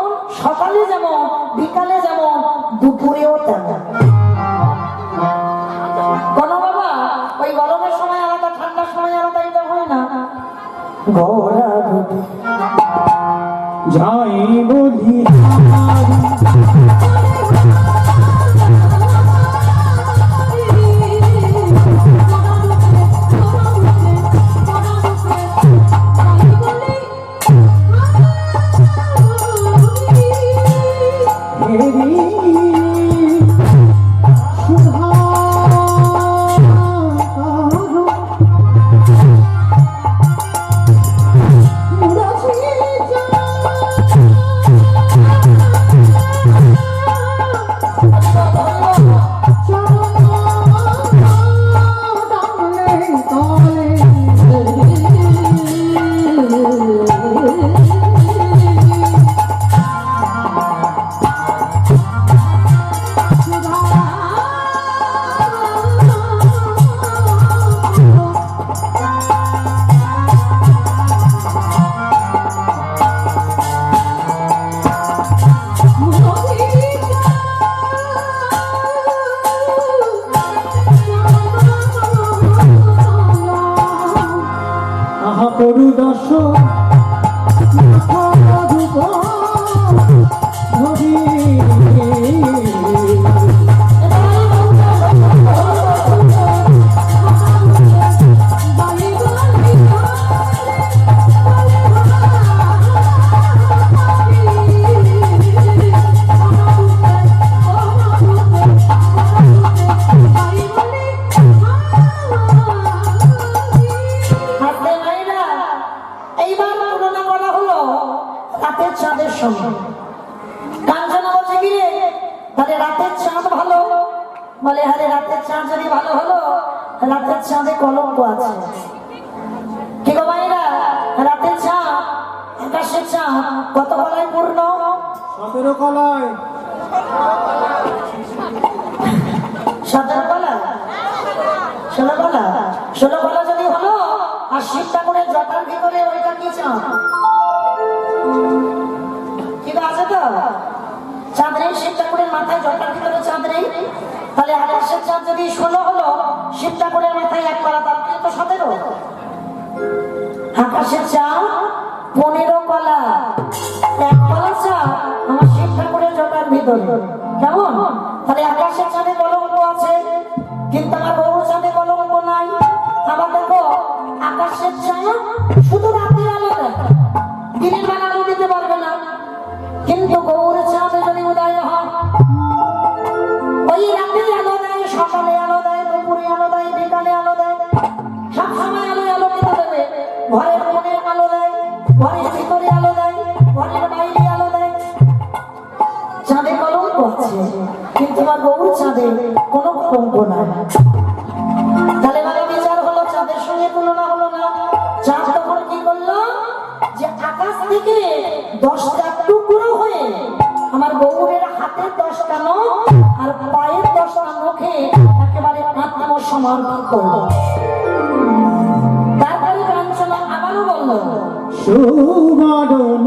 সকালে যেমন, বিকালে যেমন, দুপুরেও তেমন। কোন বাবা ওই গরমের সময় আলাদা, ঠান্ডার সময় আলাদা, এটা হয় না। গৌরা রূপ যাই বলি করু দশ বলে আরে রাতের চাঁদ যদি ভালো হলো, রাতের চাঁদে কলঙ্ক আছে। কি গো ভাইরা, রাতের চাঁদ, আকাশের চাঁদ কত কলায় পূর্ণ? 17 কলায়। 17 কলা, 16 কলা। 16 কলা যদি হলো, আর শিব ঠাকুরের জটার ভিতরে ওইটা কি চাঁদ? কি আছে তো চাঁদ নেই? শিব ঠাকুরের মাথায় জটার ভিতরে চাঁদ নেই? তাহলে আকাশের চাঁদ যদি 16 হলো, শিব ঠাকুরের মাথায় 1 কলা, তার তো 17। আকাশের চাঁদ 15 কলা, 1 কলা চাঁদ আমার শিব ঠাকুরের জটার ভিতরে। কেমন? তাহলে আকাশের চাঁদে কলঙ্ক আছে, কিন্তু আমার গৌর চাঁদে কলঙ্ক নাই। আবার দেখো, আকাশের চাঁদ শুধু রাতের আলো দেয়, দিনের বেলা আলো দিতে পারবে না। কিন্তু গৌর চাঁদে যদি উদয় হয়, ওই রাতে আলো দেয়, সকালে আলো দেয়, দুপুরে আলো দেয়, বিকালে আলো দেয়, সব সময় আলো আলোকিত দেবে। ঘরের কোণে আলো দেয়, ঘরের ভিতরে আলো দেয়, ঘরের বাইরে আলো দেয়। চাঁদে কলঙ্ক আছে, কিন্তু আমার গৌর চাঁদে কোনো কলঙ্ক নাই। তাহলে মানে বিচার হলো, চাঁদের সঙ্গে তুলনা হলো না। চাঁদ তখন কি করলো, যে আকাশ থেকে 10টা টুকরো হয়ে আমার গৌরের হাতের 10টা নখ আর পায়ের 10টা নখে একেবারে আত্মসমর্পণ করলো। তারপরে কাঞ্চনা আবারও বললো, সুবরণ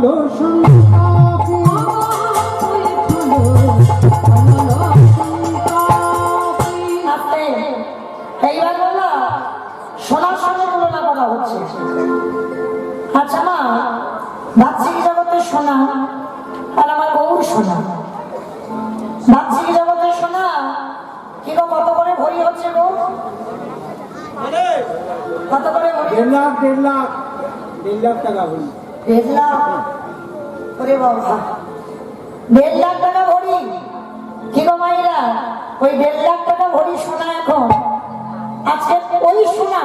সন্তাপে আপনি এইবার বললা সোনার সঙ্গে তুলনা করা হচ্ছে। আচ্ছা মা, বাহ্যিক জগতের সোনা আর আমার বউর সোনা, বাহ্যিক জগতের সোনা কি গো, কত করে ভরি হচ্ছে গো? কত করে ভরি? 1.5 লাখ 1.5 লাখ টাকা বলি। 1.5 লাখ? ওরে বাবা, 1.5 লাখ টাকা ভরি? কি গো মাইরা, ওই 1.5 লাখ টাকা ভরি সোনা এখন, আজকে ওই সোনা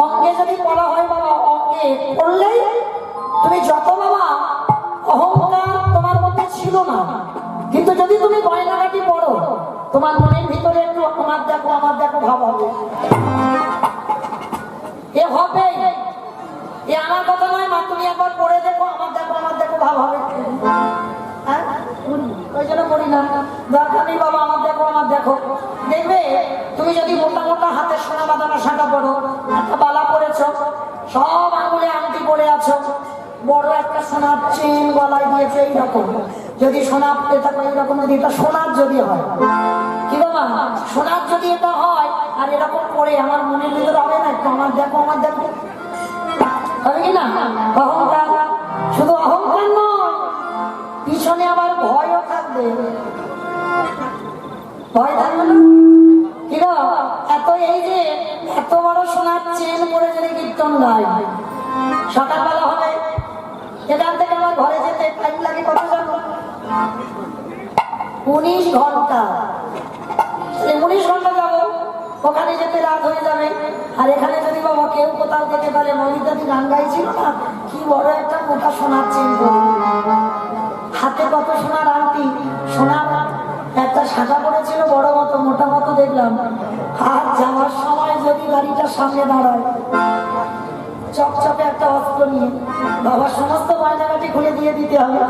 অঙ্গে যদি পড়া হয় বাবা, অঙ্গে পড়লেই তুমি যত বাবা অহংকার তোমার মধ্যে ছিল না, কিন্তু যদি তুমি গয়নাগাটি পড়ো, তোমার মনের ভিতরে একটু আমার দেখো ভাব হবে। এ হবে, এ আমার কথা নয় মা, তুমি একবার পড়ে দেখো, আমার দেখো ভাব হবে। হ্যাঁ, ওই জন্য করি না, দরকার নেই বাবা, আমার দেখো। দেখবে তুমি যদি মোটা মোটা হাতে সোনা বাঁধানো শাঁখা পড়ো, একটা বালা পরেছো, সব আঙুলে আংটি পরে আছো, বড় একটা সোনার চেন গলায় দিয়েছে, এইরকম যদি সোনা এটা এইরকম, যদি এটা সোনার যদি হয়, কি বাবা সোনার যদি এটা হয় আর এরকম পরে আমার মনের ভিতরে হবে না একটু আমার দেখো হবে কি না? অহংকার, শুধু অহংকার নয়, পিছনে আবার ভয়ও থাকবে। ভয় থাকবে না কি গো? এত এই যে এত বড় সোনার চেন পরে যদি কীর্তন গায়, সকালবেলা হবে, এখান থেকে আমার ঘরে যেতে টাইম লাগে কত জানো? 19 ঘন্টা। 19 ঘন্টা যাবো, ওখানে যেতে রাত হয়ে যাবে। আর এখানে যদি বাবা কেউ কোথাও যেতে পারে, মনিদাদি গান গাইছিল না, কি বড় একটা মোটা সোনার চেন পরে, হাতে কত সোনার আংটি, সোনার একটা শাখা পড়েছিল বড় মতো মোটা মতো দেখলাম। আর যাওয়ার সময় যদি গাড়িটার সামনে দাঁড়ায়, চকচকে একটা অস্ত্র নিয়ে, বাবার সমস্ত গয়নাগাটি খুলে দিয়ে দিতে হবে,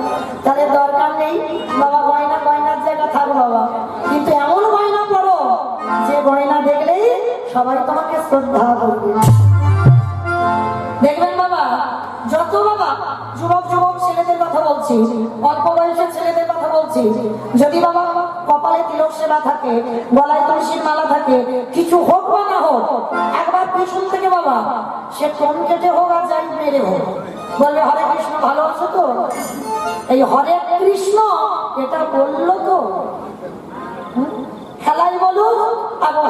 তাহলে দরকার নেই বাবা গয়নার জায়গা থাক বাবা, কিন্তু এমন গয়না পড়ো যে গয়না দেখলেই সবাই তোমাকে শ্রদ্ধা করবে। দেখবেন বাবা, যত বাবা যুবক ছেলেদের কথা বলছি, অল্প বয়সের ছেলেদের কথা বলছি, যদি বাবা কপালে তিলক সেবা থাকে, গলায় তুলসীর মালা থাকে, কিছু হোক বা না হোক, একবার পিছন থেকে বাবা সে কোন কেটে হোক আর যাই মেরে হোক, বলবে হরে কৃষ্ণ, ভালো আছো তো? এই হরে কৃষ্ণ এটা বললো তো, হেলাই বলুন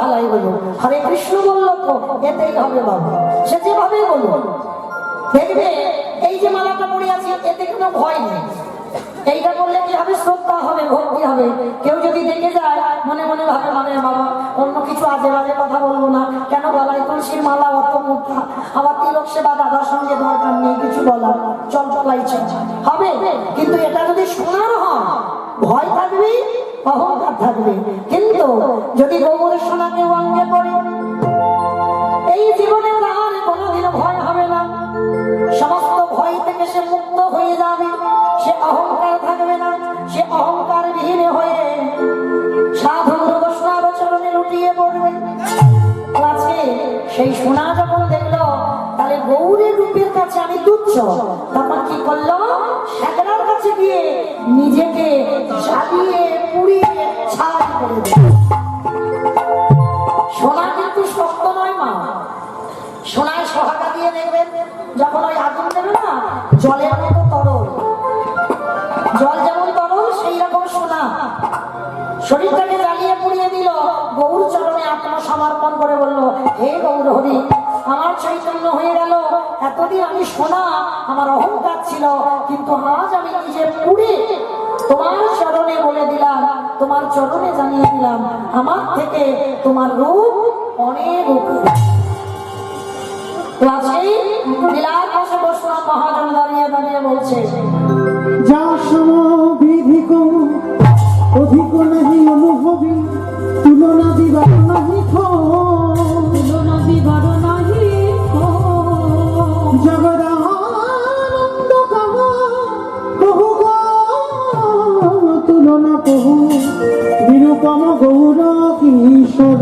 হেলাই বলুন, হরে কৃষ্ণ বললো তো, এতেই হবে বাবা, সে যেভাবে বলুন। দেখবে এই যে মালাটা পড়ে আছে, এতে কোনো ভয় নেই, এইটা করলে কি হবে? শ্রদ্ধা হবে, ভক্তি হবে। কেউ যদি দেখে যায়, মনে মনে ভাবে মানে বাবা অন্য কিছু আজে বাজে কথা বলবো না, কেন গলায় তুলসীর মালা, অত মুদ্রা, আবার তিলক সেবা দাদার সঙ্গে দরকার নেই কিছু বলার, চলাইছে হবে। কিন্তু এটা যদি শোনার হয়, ভয় থাকবে, অহংকার থাকবে। কিন্তু যদি গৌরের সোনাকে অঙ্গে পড়ে, এই জীবনে তার কোনোদিনও ভয় হবে না, সমস্ত ভয় থেকে সে মুক্ত হয়ে যাবে, সে অহংকার থাকবে না, সে অহংকার বিহীন হয়ে সাধু বৈষ্ণব চরণে লুটিয়ে পড়বে। আজকে সেই সোনা যখন দেখলো, তাহলে গৌরের রূপের কাছে আমি তুচ্ছ, তখন কি করলো? সেগড়ার কাছে গিয়ে নিজেকে জ্বালিয়ে পুড়িয়ে ছাই করে দিল। সোনা কিন্তু শক্ত নয় মা, সোনায় সোহাগা দিয়ে দেখবেন, যখন ওই আগুন দেবে না, জলের মতো তরল, জল যেমন তরল সেই রকম সোনা। শরীরটাকে জ্বালিয়ে পুড়িয়ে দিল, গৌর চরণে আত্মসমর্পণ করে বলল, হে গৌর হরি, আমার চৈতন্য হয়ে গেল, এতদিন আমি সোনা, আমার অহংকার ছিল, কিন্তু আজ আমি নিজে পুড়ে তোমার চরণে বলে দিলাম, তোমার চরণে জানিয়ে দিলাম, আমার থেকে তোমার রূপ অনেক উপরে। মহাজন দাঁড়িয়ে বলছে, যা সম বিধিক অধিক নাহি অনুভবী, তুলনা দিবার নাহি জগদানন্দ কাম বহু তুলনা বহু বিরূপম গৌর কিশোর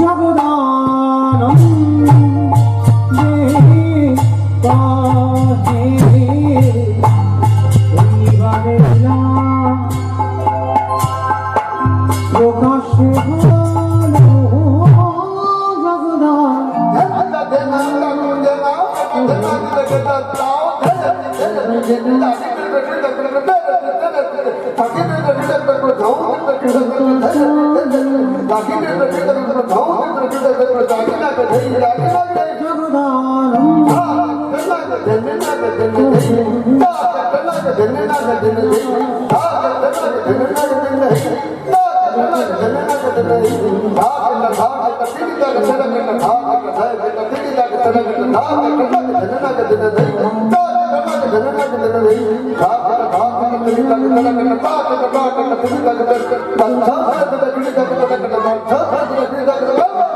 জগদানন্দ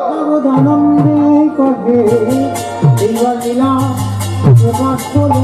জগদানন্দে কহে এইবার লীলা প্রকাশ হলো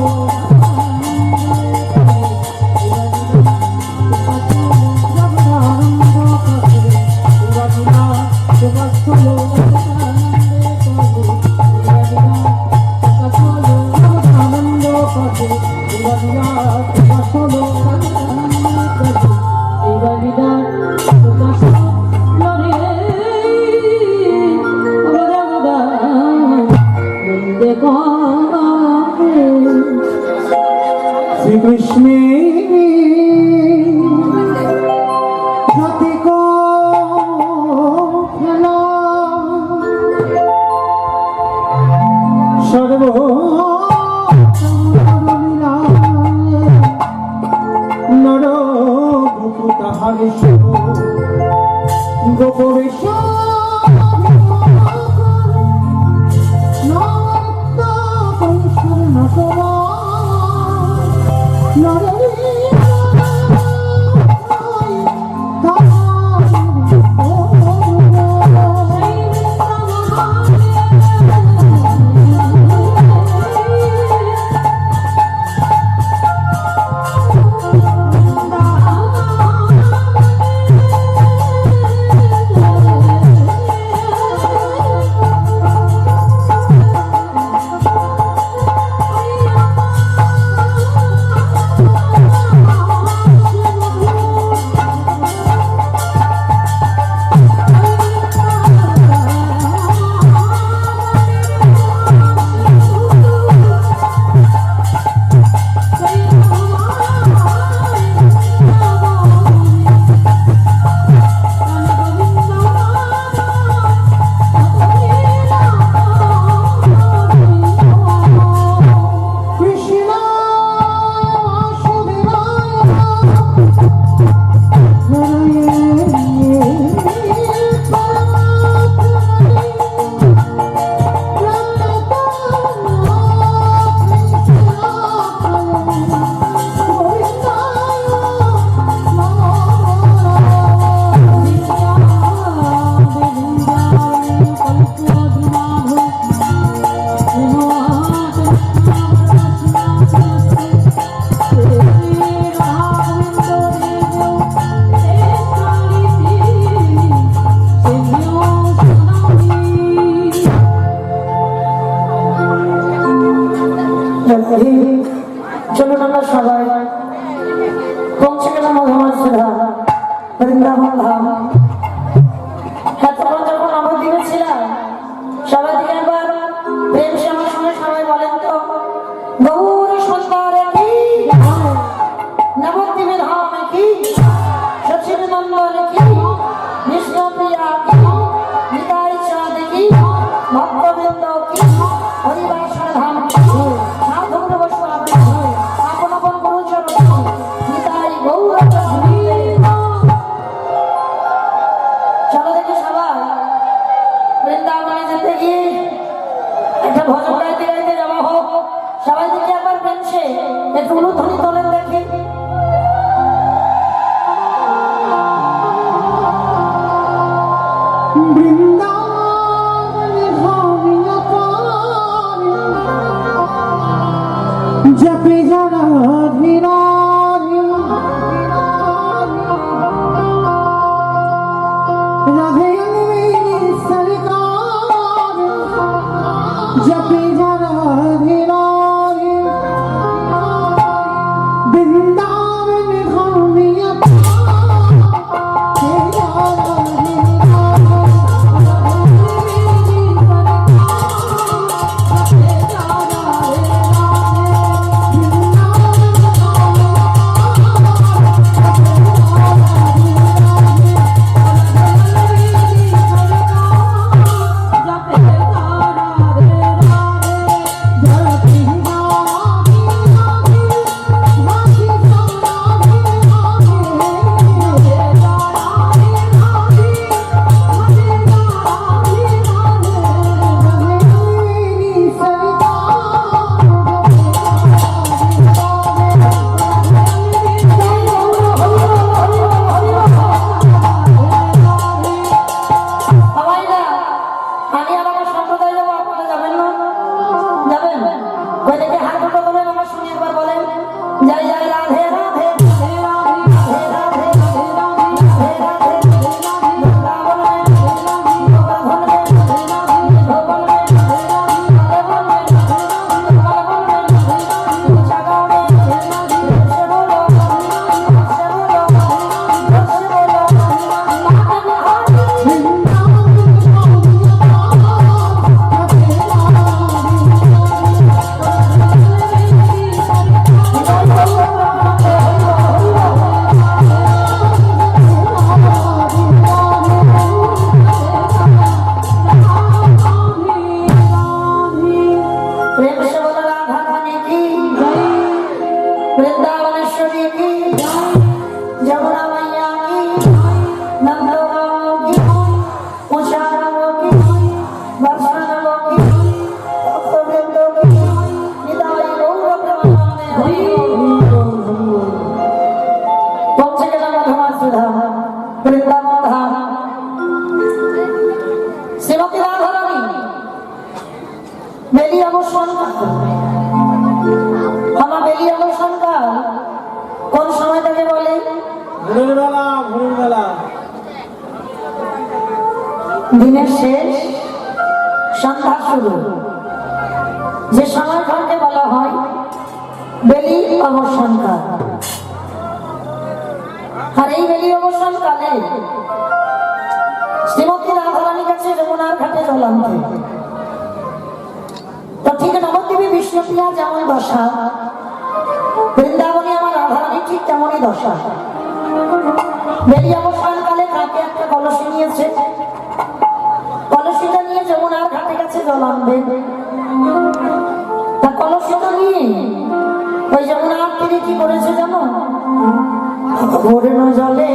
শ্রীকৃষ্ণে জাতি কো খেলা সর্ব নর ভূপু তাহার গোপবেশ চলুন আমরা সবাই পৌঁছে গেলাম মধুমাসুধা বৃন্দাবন ধাম। এতক্ষণ যখন নবদ্বীপে ছিলাম সবাই দিকে একবার প্রেম সে আমার সঙ্গে সবাই বলেন তো গৌর সুন্দর কি নবদ্বীপে ধাম কি সচিব নন্দন কি বিষ্ণুপ্রিয়া কি নিতাই চাঁদ কি ভক্তবৃন্দ কি হরিবাসর ধাম কি সাধুর বৈষ্ণব কি আপন আপন গুরুচরণ কি নিতাই গৌর ধুলিতে। চলো দেখি সবাই বৃন্দাবনে যেতে গিয়ে একটা ভজন গাইতে গাইতে যাওয়া হোক। সবাই দেখি একবার পেনছে একটু উলুধ্বনি তোলেন দেখি। বৃন্দাবনে ভাবিয়া পারে জপে যারা ধীরা রাধে সরকার জপে যারা ধীরা বৃন্দাবনে ভাবিয়া ওইদিকে হাত দুটো তোলেন, আমার শুনে একবার বলেন জয় জয় রাধে রাধে রাধে রাধে রাধে রাধে রাধে বৃন্দাবনে বৃন্দাবনে বৃন্দাবনে प्रेम से बोलो राधा रानी की वृंदावनेश्वरी की जमुना मैया की नंद बाबा की उषा बाबा की वर्षा बाबा की भक्तवृंदों की निदाई गौर प्रेमानंदे हरि पहुंचे गए मधुमा सुधा वृंदावन धाम श्रीमती राधा रानी बेली अवसान আমার বেলি অবসান কাল কোন সময়টাকে বলে? ভোরের বেলা দিনের শেষ, সন্ধ্যা শুরু, যে সময়খানকে বলা হয় বেলি অবসান কাল। আর এই বেলি অবসান কালে শ্রীমতী রাধারানীর কাছে যমুনার ঘাটে জল আনতে, তো ঠিক নবদ্বীপে বিষ্ণুপ্রিয়া যেমন দশা, বৃন্দাবনে আমার রাধারানী ঠিক তেমনই দশা। বেলি অবসান কালে কাকে একটা কলসি নিয়েছে, কলসিটা নিয়ে যমুনার ঘাটে কাছে জল আনবে। তা কলসিটা নিয়ে ওই যমুনার তীরে কি করেছে জানো? ভোরের জলে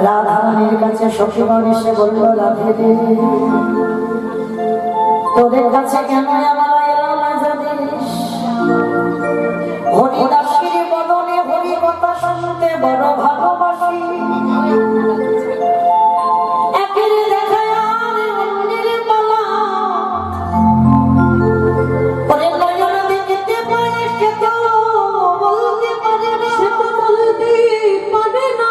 রাধারানীর কাছে সখীগণ এসে বলল, রাধে রে, তোদের কাছে কেন আমার এলো না জানিস? হরিদাসীর বদনে হরি কথা শুনতে বড় ভালোবাসি, একের দেখায় আর অন্যের পালা, ওরে নয়ন দেখতে পারে সে তো বলতে পারে না, সে তো বলতে পারে না,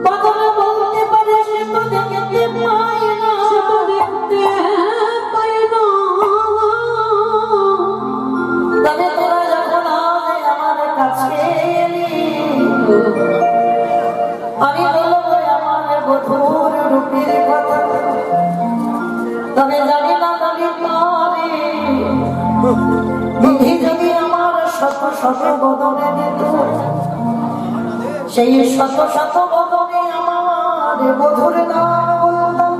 কথা বলতে পারে সে তো দেখতে পায় না, সে তো দেখতে পায় না। তবে তোরা যখন আজ আমার কাছে এলি, আমি বলবো আমার বধুর রূপের কথা, তবে জানি না জানি পারে বিধি যদি আমার শত শত বদনে দিত, সেই শত শত বদনে আমার বধুর নাম বলতাম।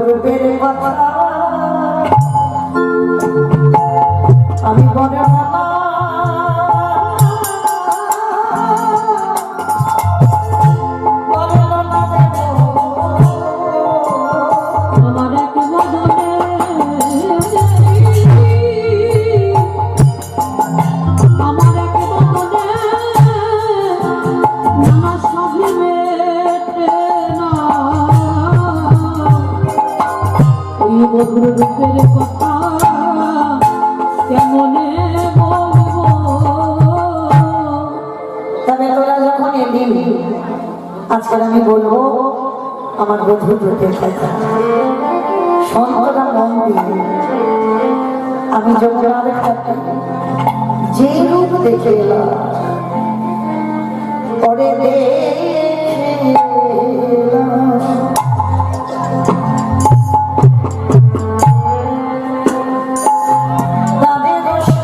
রূপের কথা আমি বর্ণনা আমার এক বদনে আমার এক বদনে নানা সবই মেটে না ওই মধুর রূপের কথা কেমনে বলবো তবে তোরা যখন এলি আজকাল আমি বলবো আমার বধূ রূপের কথা সন্তরা মন দিয়ে আমি যমুনার ঘাটে যে রূপ দেখে এলাম পরে দেখে এলাম। তাদের দেখে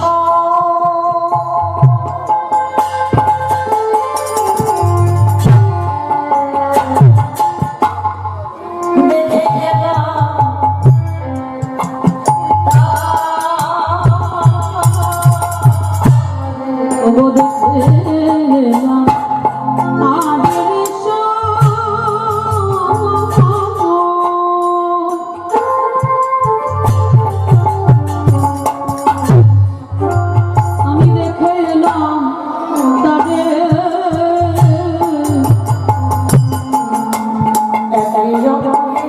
ওগো দেখলাম তাদের আমি দেখে এলাম তাদের একাই জগতে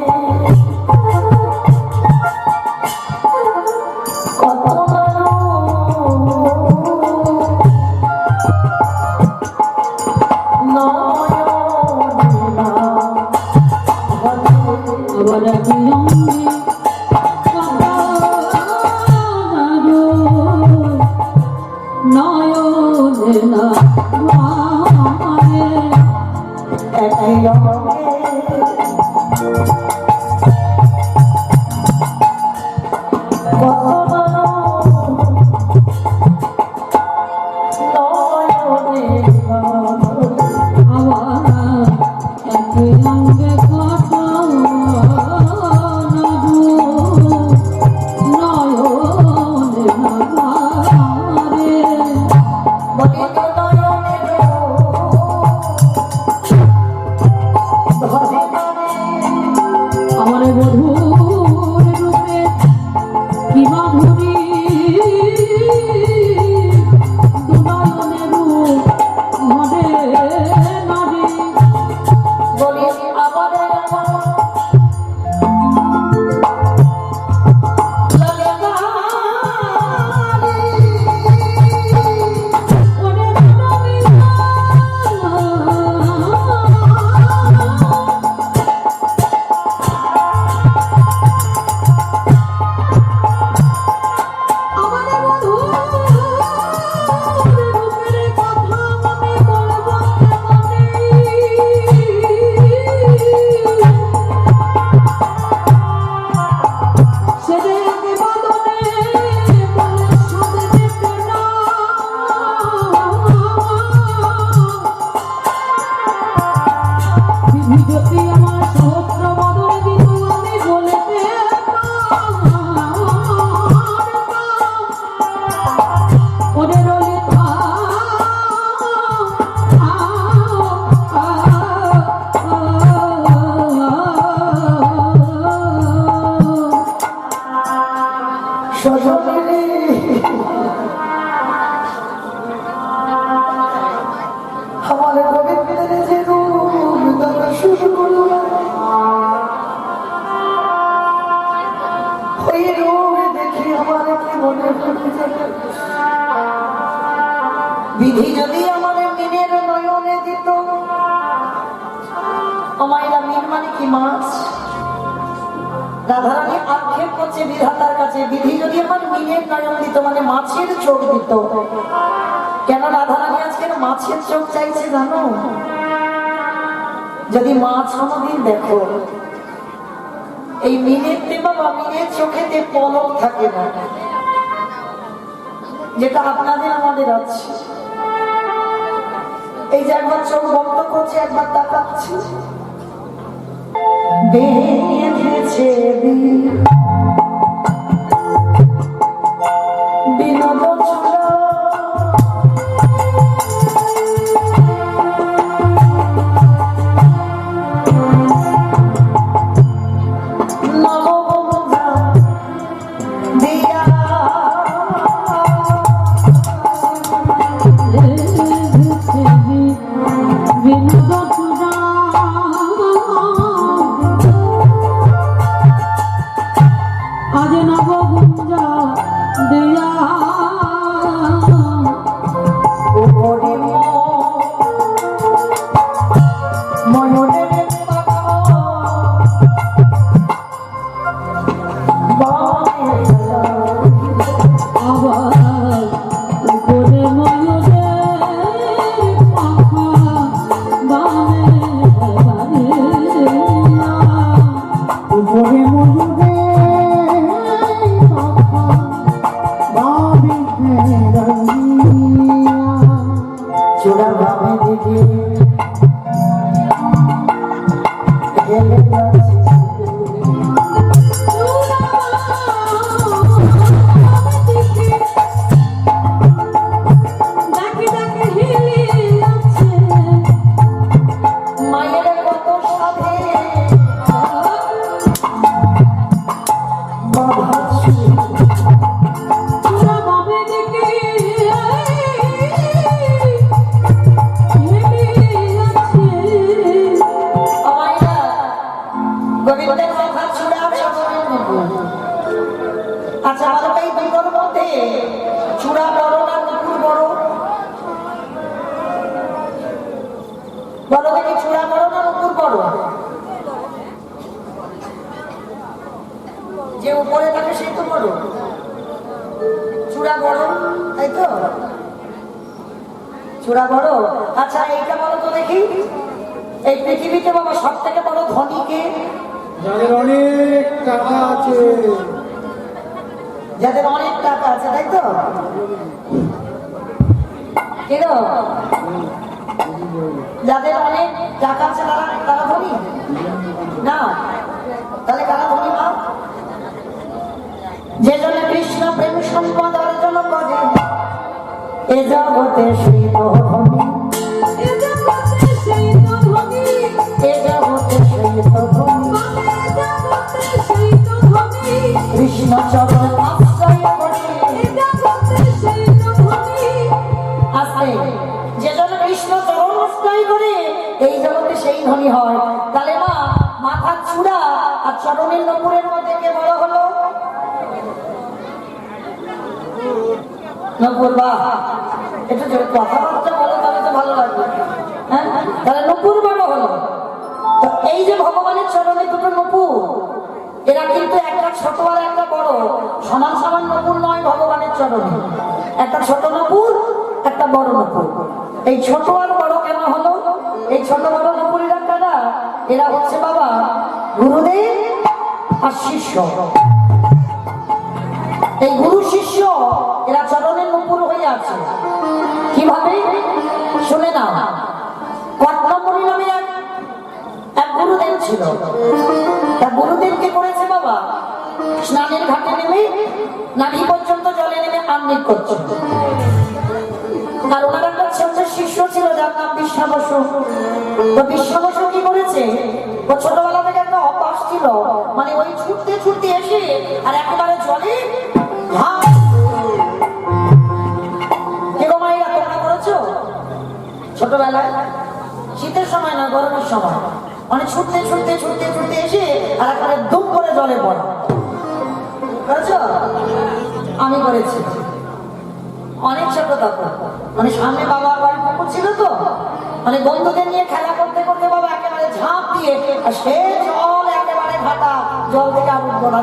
কত আবার এক রঙে নয়নে না মারে একাই জগতে কত আবার এক রঙে কথা নয়নে না মারে আমার বধূর রূপে কি মাধুরী দুনয়নে রূপ মনে নারী ওরে আমার বধূর রূপের কথা আমি বলবো সেরে এক বদনে বলে সাথে যেতে না বিধি যদি আমার সহস্র বদন দিত আমি বলতে ওরে ললিতা আমার গোবিন্দের যে রূপ দেখা শুরু করলো ওই রূপ দেখে আমার কি মনে হচ্ছে বিধি যদি আমার মিনের নয়নে দিত আমায়রা মিন মানে কি মাছ রাধারানী আক্ষেপ করছে বিধাতার কাছে বিধি যদি আমার মিনের নয়ন দিত মানে মাছের চোখ দিত কেন রাধারানী আজকের মাছের চোখ চাইছে জানো যদি মাছ কোনোদিন দেখো এই মিনের বাবা মিনের চোখেতে পলক থাকে না যেটা আপনাদের আমাদের আছে এই যে একবার চোখ বন্ধ করছে একবার তাকাচ্ছে বেঁধে গেছে বিনোদ ছোড়া নববন্ধা দিয়া আজ নবগুঞ্জা দিয়া ওরে ময়ূরের পাখা বায়ে আবার করে ময়ূরের পাখা বানে বানিয়া উপরে মজুদে বাবি ফেরাইয়া চূড়া ভাবে দিকে গেলে যাচ্ছে ডাকে ডাকে হিলি আছে মায়ের কত সাধে বাবা চূড়া বাবে ডেকে হিলি আছে আমাইরা গোবিন্দের মাথা চূড়া সাধনের মতো আচ্ছা বলো এই দুটোর মধ্যে চূড়া বড় না নুপুর বড় বলো দেখি চূড়া বড় না নুপুর বড় যে উপরে থাকে সেই তো বড় চূড়া বড় তাই তো চূড়া বড় আচ্ছা এইটা বলো তো দেখি এই পৃথিবীতে বাবা সব থেকে বড় ধনী কে যাদের অনেক টাকা আছে যাদের অনেক টাকা আছে তাই তো কেন যাদের অনেক টাকা আছে তারা তারা ধনী না তাহলে কারা ধনী মা যে জন্য কৃষ্ণ প্রেম সম্পদ অর্জন করে এ জগতে সেই তো ধনী এ জগতে সেই তো ধনী এ জগতে সেই তো ধনী এ জগতে সেই তো ধনী কৃষ্ণ চরণ আশ্রয় করে এ জগতে সেই তো ধনী আসে যে জন্য কৃষ্ণ চরণ আশ্রয় করে এই জগতে সেই ধনী হয় তাহলে মা মাথার চূড়া আর চরণের নপুরের মধ্যে কে বড় হলো নপুর বাহ এটা যদি কথাবার্তা বলো তাহলে তো ভালো লাগবে হ্যাঁ তাহলে নপুর বড় হলো তো এই যে ভগবানের চরণে দুটো নপুর এরা কিন্তু একটা ছোট আর একটা বড় সমান সমান নপুর নয় ভগবানের চরণে একটা ছোট নপুর একটা বড় নপুর এই ছোট আর বড় কেন হলো এই ছোট বড় নপুরেরা কারা এরা হচ্ছে বাবা গুরুদেব আর শিষ্য এই গুরু শিষ্য এরা চরণের নপুর হয়ে আছে কিভাবে শুনে না কর্ণমণি নামে এক গুরুদেব ছিল তা গুরুদেব কি করেছে বাবা স্নানের ঘাটে নেমে নাভি পর্যন্ত জলে নেমে আহ্নিক করছে আর ওনার একটা ছোট শিষ্য ছিল যার নাম বিশ্বাবসু তো বিশ্বাবসু কি করেছে ও ছোটবেলা থেকে একটা অভ্যাস ছিল মানে ওই ছুটতে ছুটতে এসে আর একেবারে জলে ঝাঁপ। কে গো মায়েরা তোমরা করেছো ছোটবেলায় শীতের সময় না গরমের সময় মানে ছুটতে ছুটতে ছুটতে ছুটতে এসে আর একেবারে দুম করে জলে পড়া করেছো আমি করেছি অনেক ছোট তখন মানে সামনে বাবার বাড়ি পুকুর ছিল তো মানে বন্ধুদের নিয়ে খেলা করতে করতে বাবা একেবারে ঝাঁপ দিয়ে আর সে জল একেবারে ঘাটা জল থেকে আর উঠবো না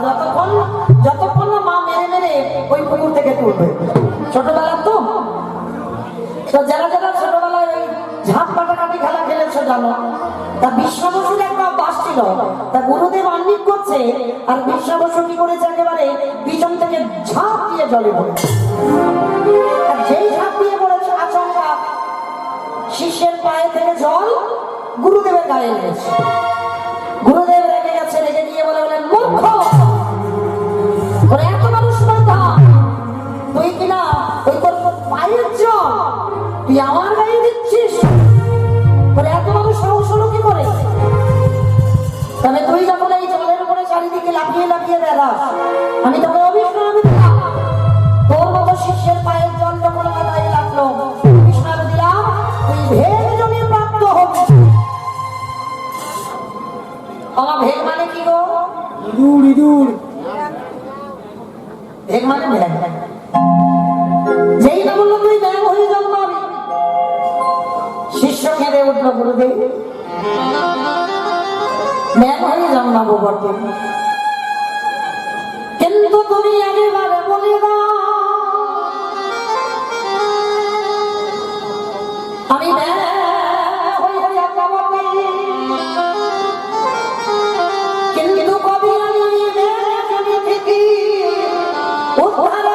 যতক্ষণ না মা মেরে মেরে ওই পুকুর থেকে তুলবে ছোটবেলার তো তো যারা যারা ছোটবেলায় ওই ঝাঁপ কাটাকাটি খেলা খেলেছো জানো তা বিশ্বাবসুর একটা অভ্যাস ছিল তা গুরুদেব আহ্নিক করছে আর বিশ্বাবসু কি করেছে একেবারে পিছন থেকে ঝাঁপ দিয়ে জলে পড়েছে আর যেই ঝাঁপ দিয়ে পড়েছে আচমকা শিষ্যের পায়ে থেকে জল গুরুদেবের গায়ে লেগেছে গুরুদেব রেগে গেছে রেগে গিয়ে বলে মূর্খ, তোর এত বড় স্পর্ধা, তুই কিনা ওই তোর পায়ের জল তুই আমার গায়ে দিচ্ছিস, তোর এত বড় সাহস হলো কি করে? তবে তুই যখন এই জলের উপরে চারিদিকে লাফিয়ে লাফিয়ে বেড়াস, আমি তোকে অভিশাপ দিলাম, তোর মতো শিষ্যের পায়ের জল যখন আমার গায়ে লাগলো, অভিশাপ দিলাম তুই ভেগ জমি প্রাপ্ত হবি। আমার ভেগ মানে কি গো? ইঁদুর ইঁদুর। ভেগ মানে ভেগ। যেই না বললো তুই ব্যাগ হয়ে জন্মাবি, শিষ্য কেঁদে উঠলো, গুরুদেব ব্যাগ হয়ে জন্মাবো বটে, কিন্তু তুমি একেবারে বলে দাও আমি ব্যাগ হয়ে যাবো, কিন্তু কবি আমি ব্যাগ থেকে উদ্ধার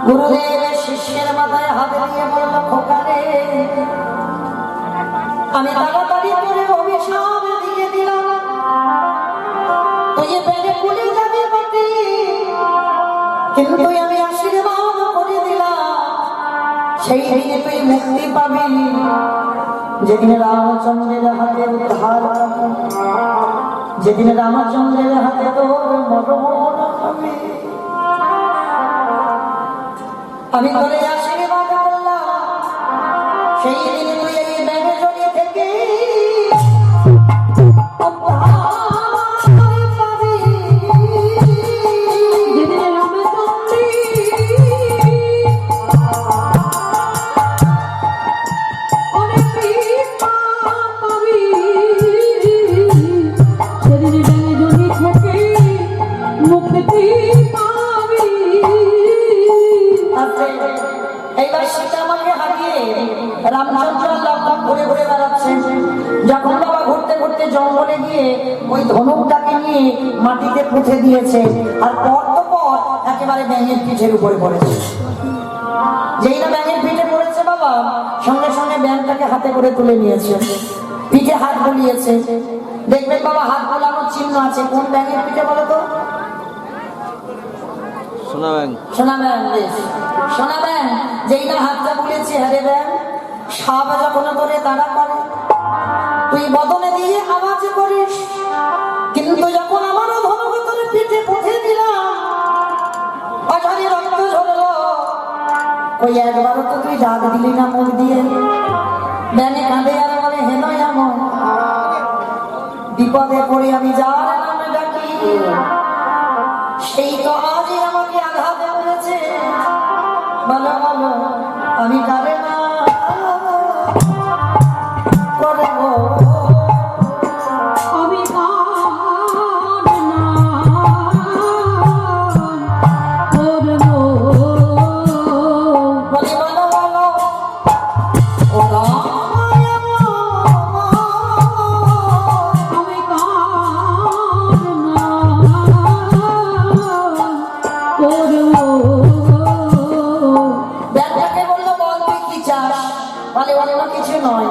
গুরুদেব শিষ্যের মাথায় হাতে দিয়ে বলল, খোকারে আমি তাড়াতাড়ি করে অভিশাপ দিয়ে দিলাম, তুই ব্যাগে কুলে যাবি বটে, কিন্তু আমি আশীর্বাদ করে দিলাম সেই দিনে তুই মুক্তি পাবি, যেদিনে রামচন্দ্রের হাতে উদ্ধার, যেদিনে রামচন্দ্রের হাতে তোর মরণ হবে। আমি তোরে আশীর্বাদ করলাম সেই দিন তুই এই ব্যাগে জড়িয়ে থেকে এইবার সীতা আমাকে হারিয়ে রামচন্দ্র লঙ্কা ঘুরে ঘুরে বেড়াচ্ছেন। যখন বাবা ঘুরতে ঘুরতে জঙ্গলে গিয়ে ওই ধনুকটাকে নিয়ে মাটিতে পুঁতে দিয়েছে, আর পর তো পর একেবারে ব্যাঙের পিঠের উপরে পড়েছে। যেই না ব্যাঙের পিঠে পড়েছে বাবা, সঙ্গে সঙ্গে ব্যাঙটাকে হাতে করে তুলে নিয়েছে, পিঠে হাত বুলিয়েছে। দেখবেন বাবা হাত বোলানোর চিহ্ন আছে, কোন ব্যাঙের পিঠে বলো তো? সোনা ব্যাং। সোনা ব্যাং, বেশ সোনা ব্যাং। যেই না হাতটা বুলেছে, হ্যাঁ রে ব্যাং, সাপ যখন তোরে তাড়া করে তুই বদনে দিয়ে আওয়াজ করিস, কিন্তু যখন আমারও ধনুক তোরে পিঠে পুঁতে দিলাম, অঝরে রক্ত ঝরলো, ওই একবারও তো তুই ডাক দিলি না মুখ দিয়ে। ব্যাঙে কাঁদে আর বলে, হে নয় এমন বিপদে পড়ে আমি যার নামে ডাকি, সেই তো আজই আমাকে আঘাত করেছে। বলো বলো আমি কারে না করব, আমি বলি বলো বলো ও কিছু নয়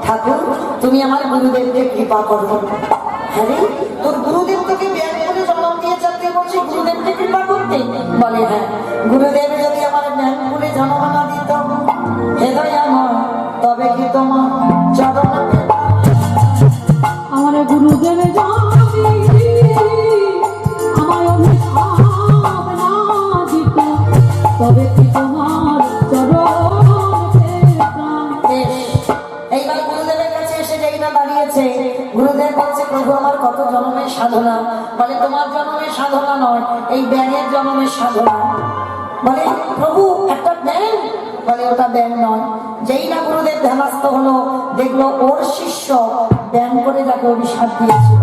ঠাকুর, তুমি আমার গুরুদেবকে কৃপা করো। হ্যাঁ রে, তোর গুরুদেব তোকে ব্যাগ করে জন্ম দিয়ে যাতে বলছি গুরুদেবকে কৃপা করতে? বলে হ্যাঁ, গুরুদেব যদি আমার ব্যাগ করে জন্ম না দিত হৃদয় আমার, তবে কি তোমার চরণ আমার গুরুদেব আমার অভিশাপ না দিত, তবে কি তোমার চরণ এইবার গুরুদেবের কাছে এসে যেই না দাঁড়িয়ে গুরুদেব বলছে প্রভু আমার কত জন্মের সাধনা। বলে তোমার জন্মের সাধনা নয়, এই ব্যাঙের জন্মের সাধনা। বলে প্রভু একটা ব্যাঙ? বলে ওটা ব্যাঙ নয়। যেই না গুরুদেব ধ্যানস্থ হলো, দেখলো ওর শিষ্য ব্যাঙ করে যাকে অভিশাপ দিয়েছিল,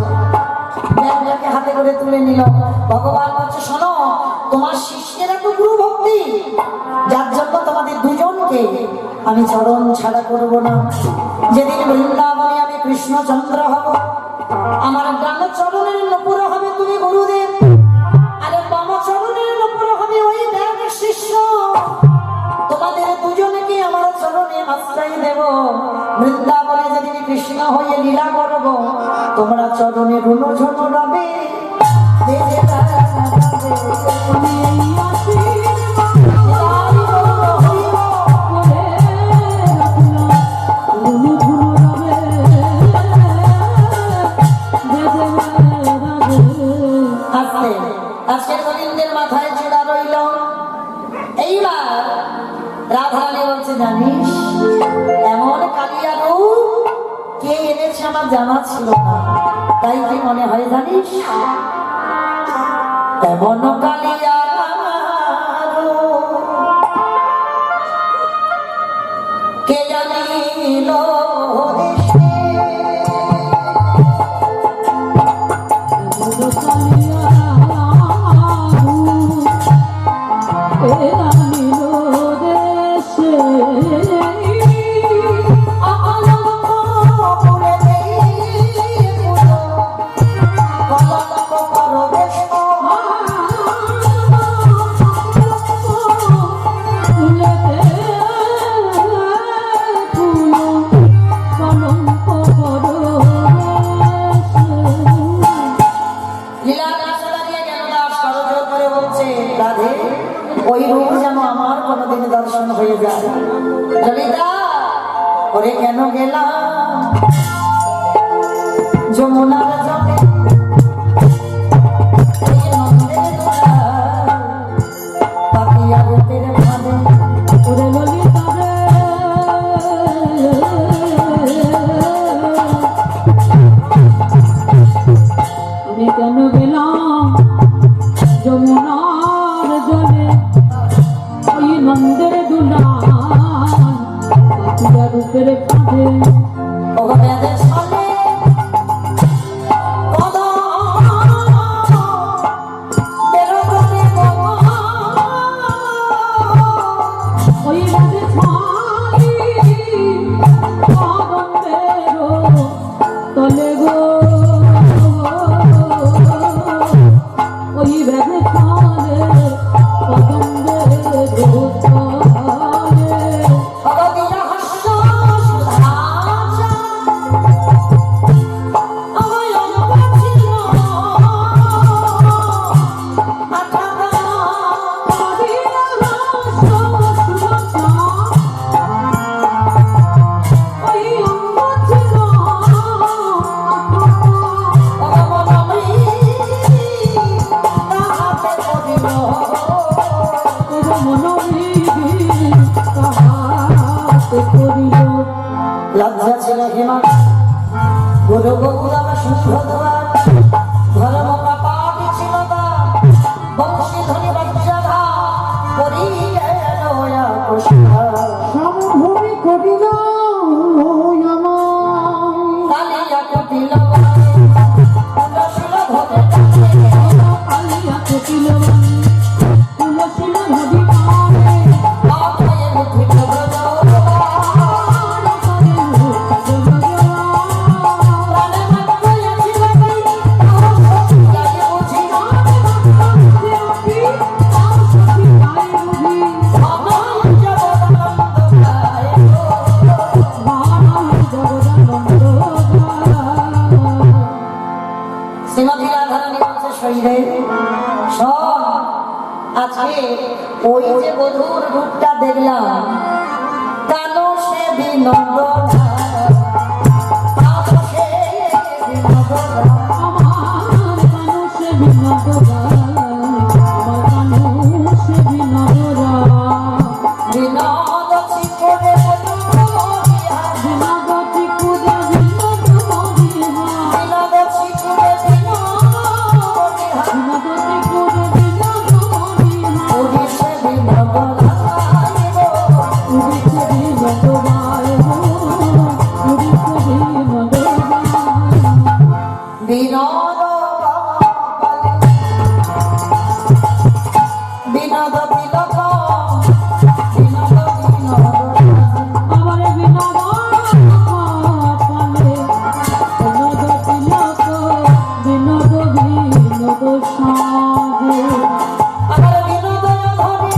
ব্যাঙটাকে হাতে করে তুলে নিল। ভগবান বলছে শোনো, তোমার শিষ্যের এত গুরু ভক্তি, যার জন্য তোমাদের দুজনকে আমি চরণ ছাড়া করবো না। যেদিন বৃন্দাবনে আমি কৃষ্ণচন্দ্র হব, আমার ডান চরণের নপুর হবে তুমি গুরুদেব, আর বাম চরণের নপুর হবে ওই ব্যাঙের শিষ্য। তোমাদের দুজনকে আমার চরণে আশ্রয় দেব। বৃন্দাবনে যেদিন কৃষ্ণ হয়ে লীলা করব, তোমরা চরণে রুনো ঝুনো রবে। আমি এই আশীর্বাদ করে রাখলাম, ধুনু ধুনু রবে, বেজে রাবে। আজকে আজকের গোবিন্দের মাথায় চূড়া রইল। এইবার রাধারানী বলছে জানিস, এমন কালিয়া রূপ কে এনেছে আমার জানা ছিল না। তাই কি মনে হয় জানিস, এমন কালিয়া রূপ কে জানিল দেশে। ওই রূপ যেন আমার কোনোদিন দর্শন হয়ে যায়। ললিতা ওরে কেন গেলাম যমুনার জলে, পাপিয়া রূপের ভাবে। ওরে ললিতা রে, আমি কেন গেলাম যমুনার জলে, ওই নন্দের দুলাল পাপিয়া রূপের ফাঁদে। ভগবানের সামনে ওই রাধে ছাড়ি কদম্বের তলে গো, ওই রাধে ছাড়ে কদম্বের তলে। ভগবতীর হাস্য সুধাচা আমায় অঙ্গ ছিল আঠাটা। লজ্জা ছিল হিমা গুরু গোকুলাম শুভ্রদ্বার, ধর্ম পাপাটি ছিল তা বংশী ধনী বজ্রাধা করিয়ে নয়া কুশা। সমভূমি করিল আমায়, কালিয়া কুটিল বনে তুলসীল ধরে মাথায় উঠিল ব্রজ। শ্রীমতী রাধারানী বলছে শৈরে শোন, আজকে ওই যে বধুর রূপটা দেখলাম, কালো সে বিনোদ বিনোদ চিপরে বিনোদ বিনোদ তিলক বিনোদ বিনোদ আমার বিনোদ পালে বিনোদ তিলক বিনোদ বিনোদ সাজে আমার বিনোদয় ধরে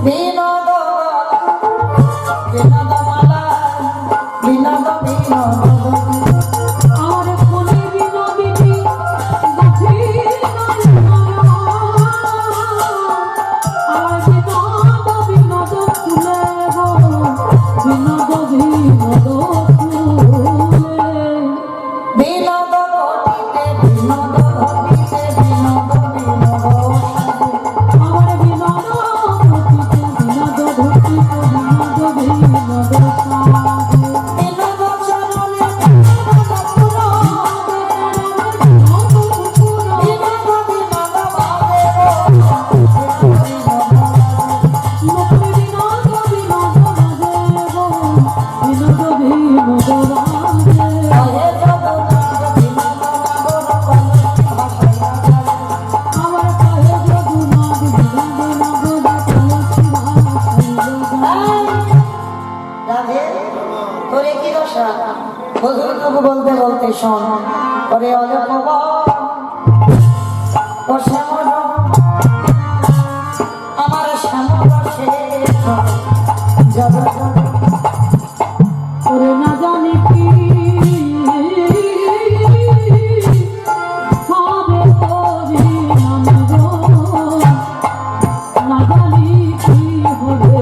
বিনোদ বিনোদমালা বিনোদ বিনোদ আর কোনে বিনোদিনী গাথি আর বিনোদ বিনোদ ফুলে গো বিনোদ বিনোদ ফুলে বিনোদ ঘটিতে বিনোদ ঘটিতে বিনোদ বিনোদ আমার বিনোদ ঘটিতে বিনোদ ঘটিতে বিনোদ বিনোদ সাজে বিনোদ চরণে বিনোদ পুরো বিনোদ বিনোদ ভাবে মুখে বিনোদ বিনোদ বাজে গো বিনোদ বিনোদ বাজে হে জগন্নাথ বিনোদ নাগর কলসি ভাসাইয়া যায় আমার কাহে জগন্নাথ বিনোদ নগর কলসি ভাসাইল রাধে তোরে কি দশা হুজুরটুকু বলতে বলতে শোন ওরে অলে বাবা ও শ্যামল আমার শ্যামল সে জগৎ ওরে না জানি কি হবে তোরি নাম গো না জানি কি হবে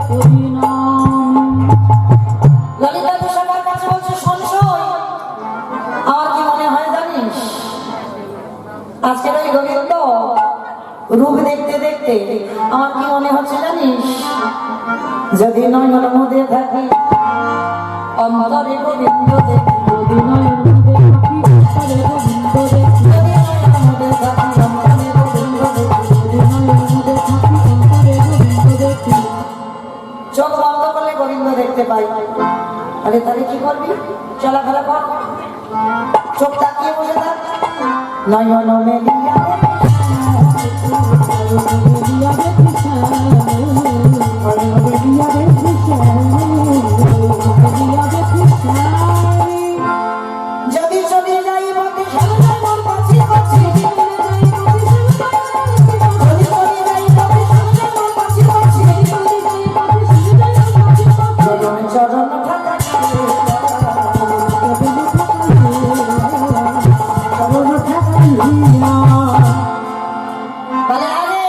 তোরি নাম ললিতা তুষার কাছে বলছে সংশয় আমার কি মনে হয় জানিস আজকের ওই গোবিন্দ রূপ দেখতে দেখতে আমার কি মনে হচ্ছে জানিস যদি নয়নের মধ্যে থাকি অন্তরে গোবিন্দ দেখি যদি নয়ন মুদে থাকি অন্তরে গোবিন্দ দেখি যদি নয়নের মধ্যে থাকি অন্তরে গোবিন্দ দেখি যদি নয়ন মুদে থাকি অন্তরে গোবিন্দ দেখি চোখ বন্ধ করলে গোবিন্দ দেখতে পাই আরে তাহলে কি করবি চলাফেরা কর চোখ তাকিয়ে বসে থাক নয়ন মেলিয়া দিয়া দেখি দিয়া দেখি দিয়া দেখি যদি চলে যাই পথে খেলে যাই মোর পাছি পাছি যদি চলে যাই পথে খেলে যাই মোর পাছি পাছি চরণ চরণ থাকা তাহলে আরে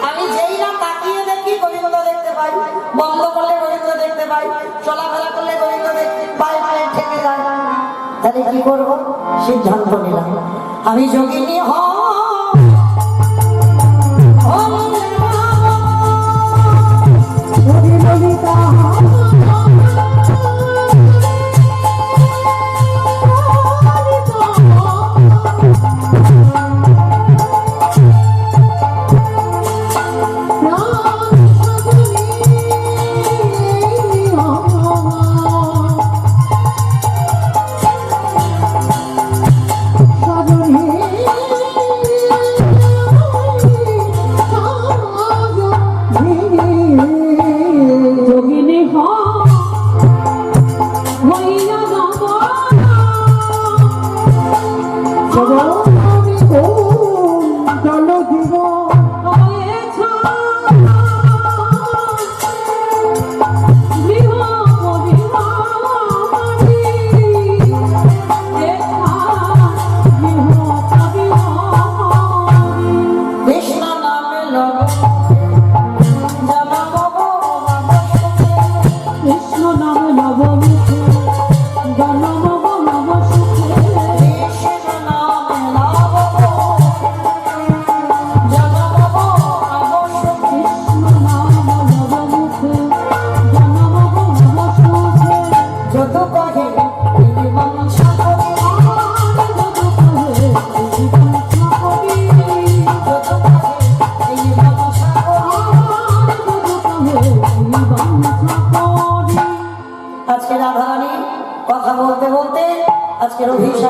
আমি যেই না তাকিয়ে দেখি গোবিন্দ দেখতে পাই বন্ধ করলে গোবিন্দ দেখতে পাই চলাফেরা করলে গোবিন্দ দেখতে পাই পায়ে ঠেকে যায় তাহলে কি করবো সিদ্ধান্ত নিলাম আমি যোগিনী সাধনে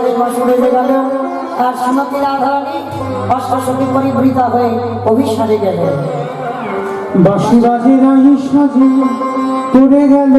বৈশাখের মাস বেজে গেল আর শ্রীমতী রাধারানী অষ্টসখী পরিবৃতা হয়ে অভিসারে গেলেন। বাঁশি বাজে রাহি সাজে করে গেল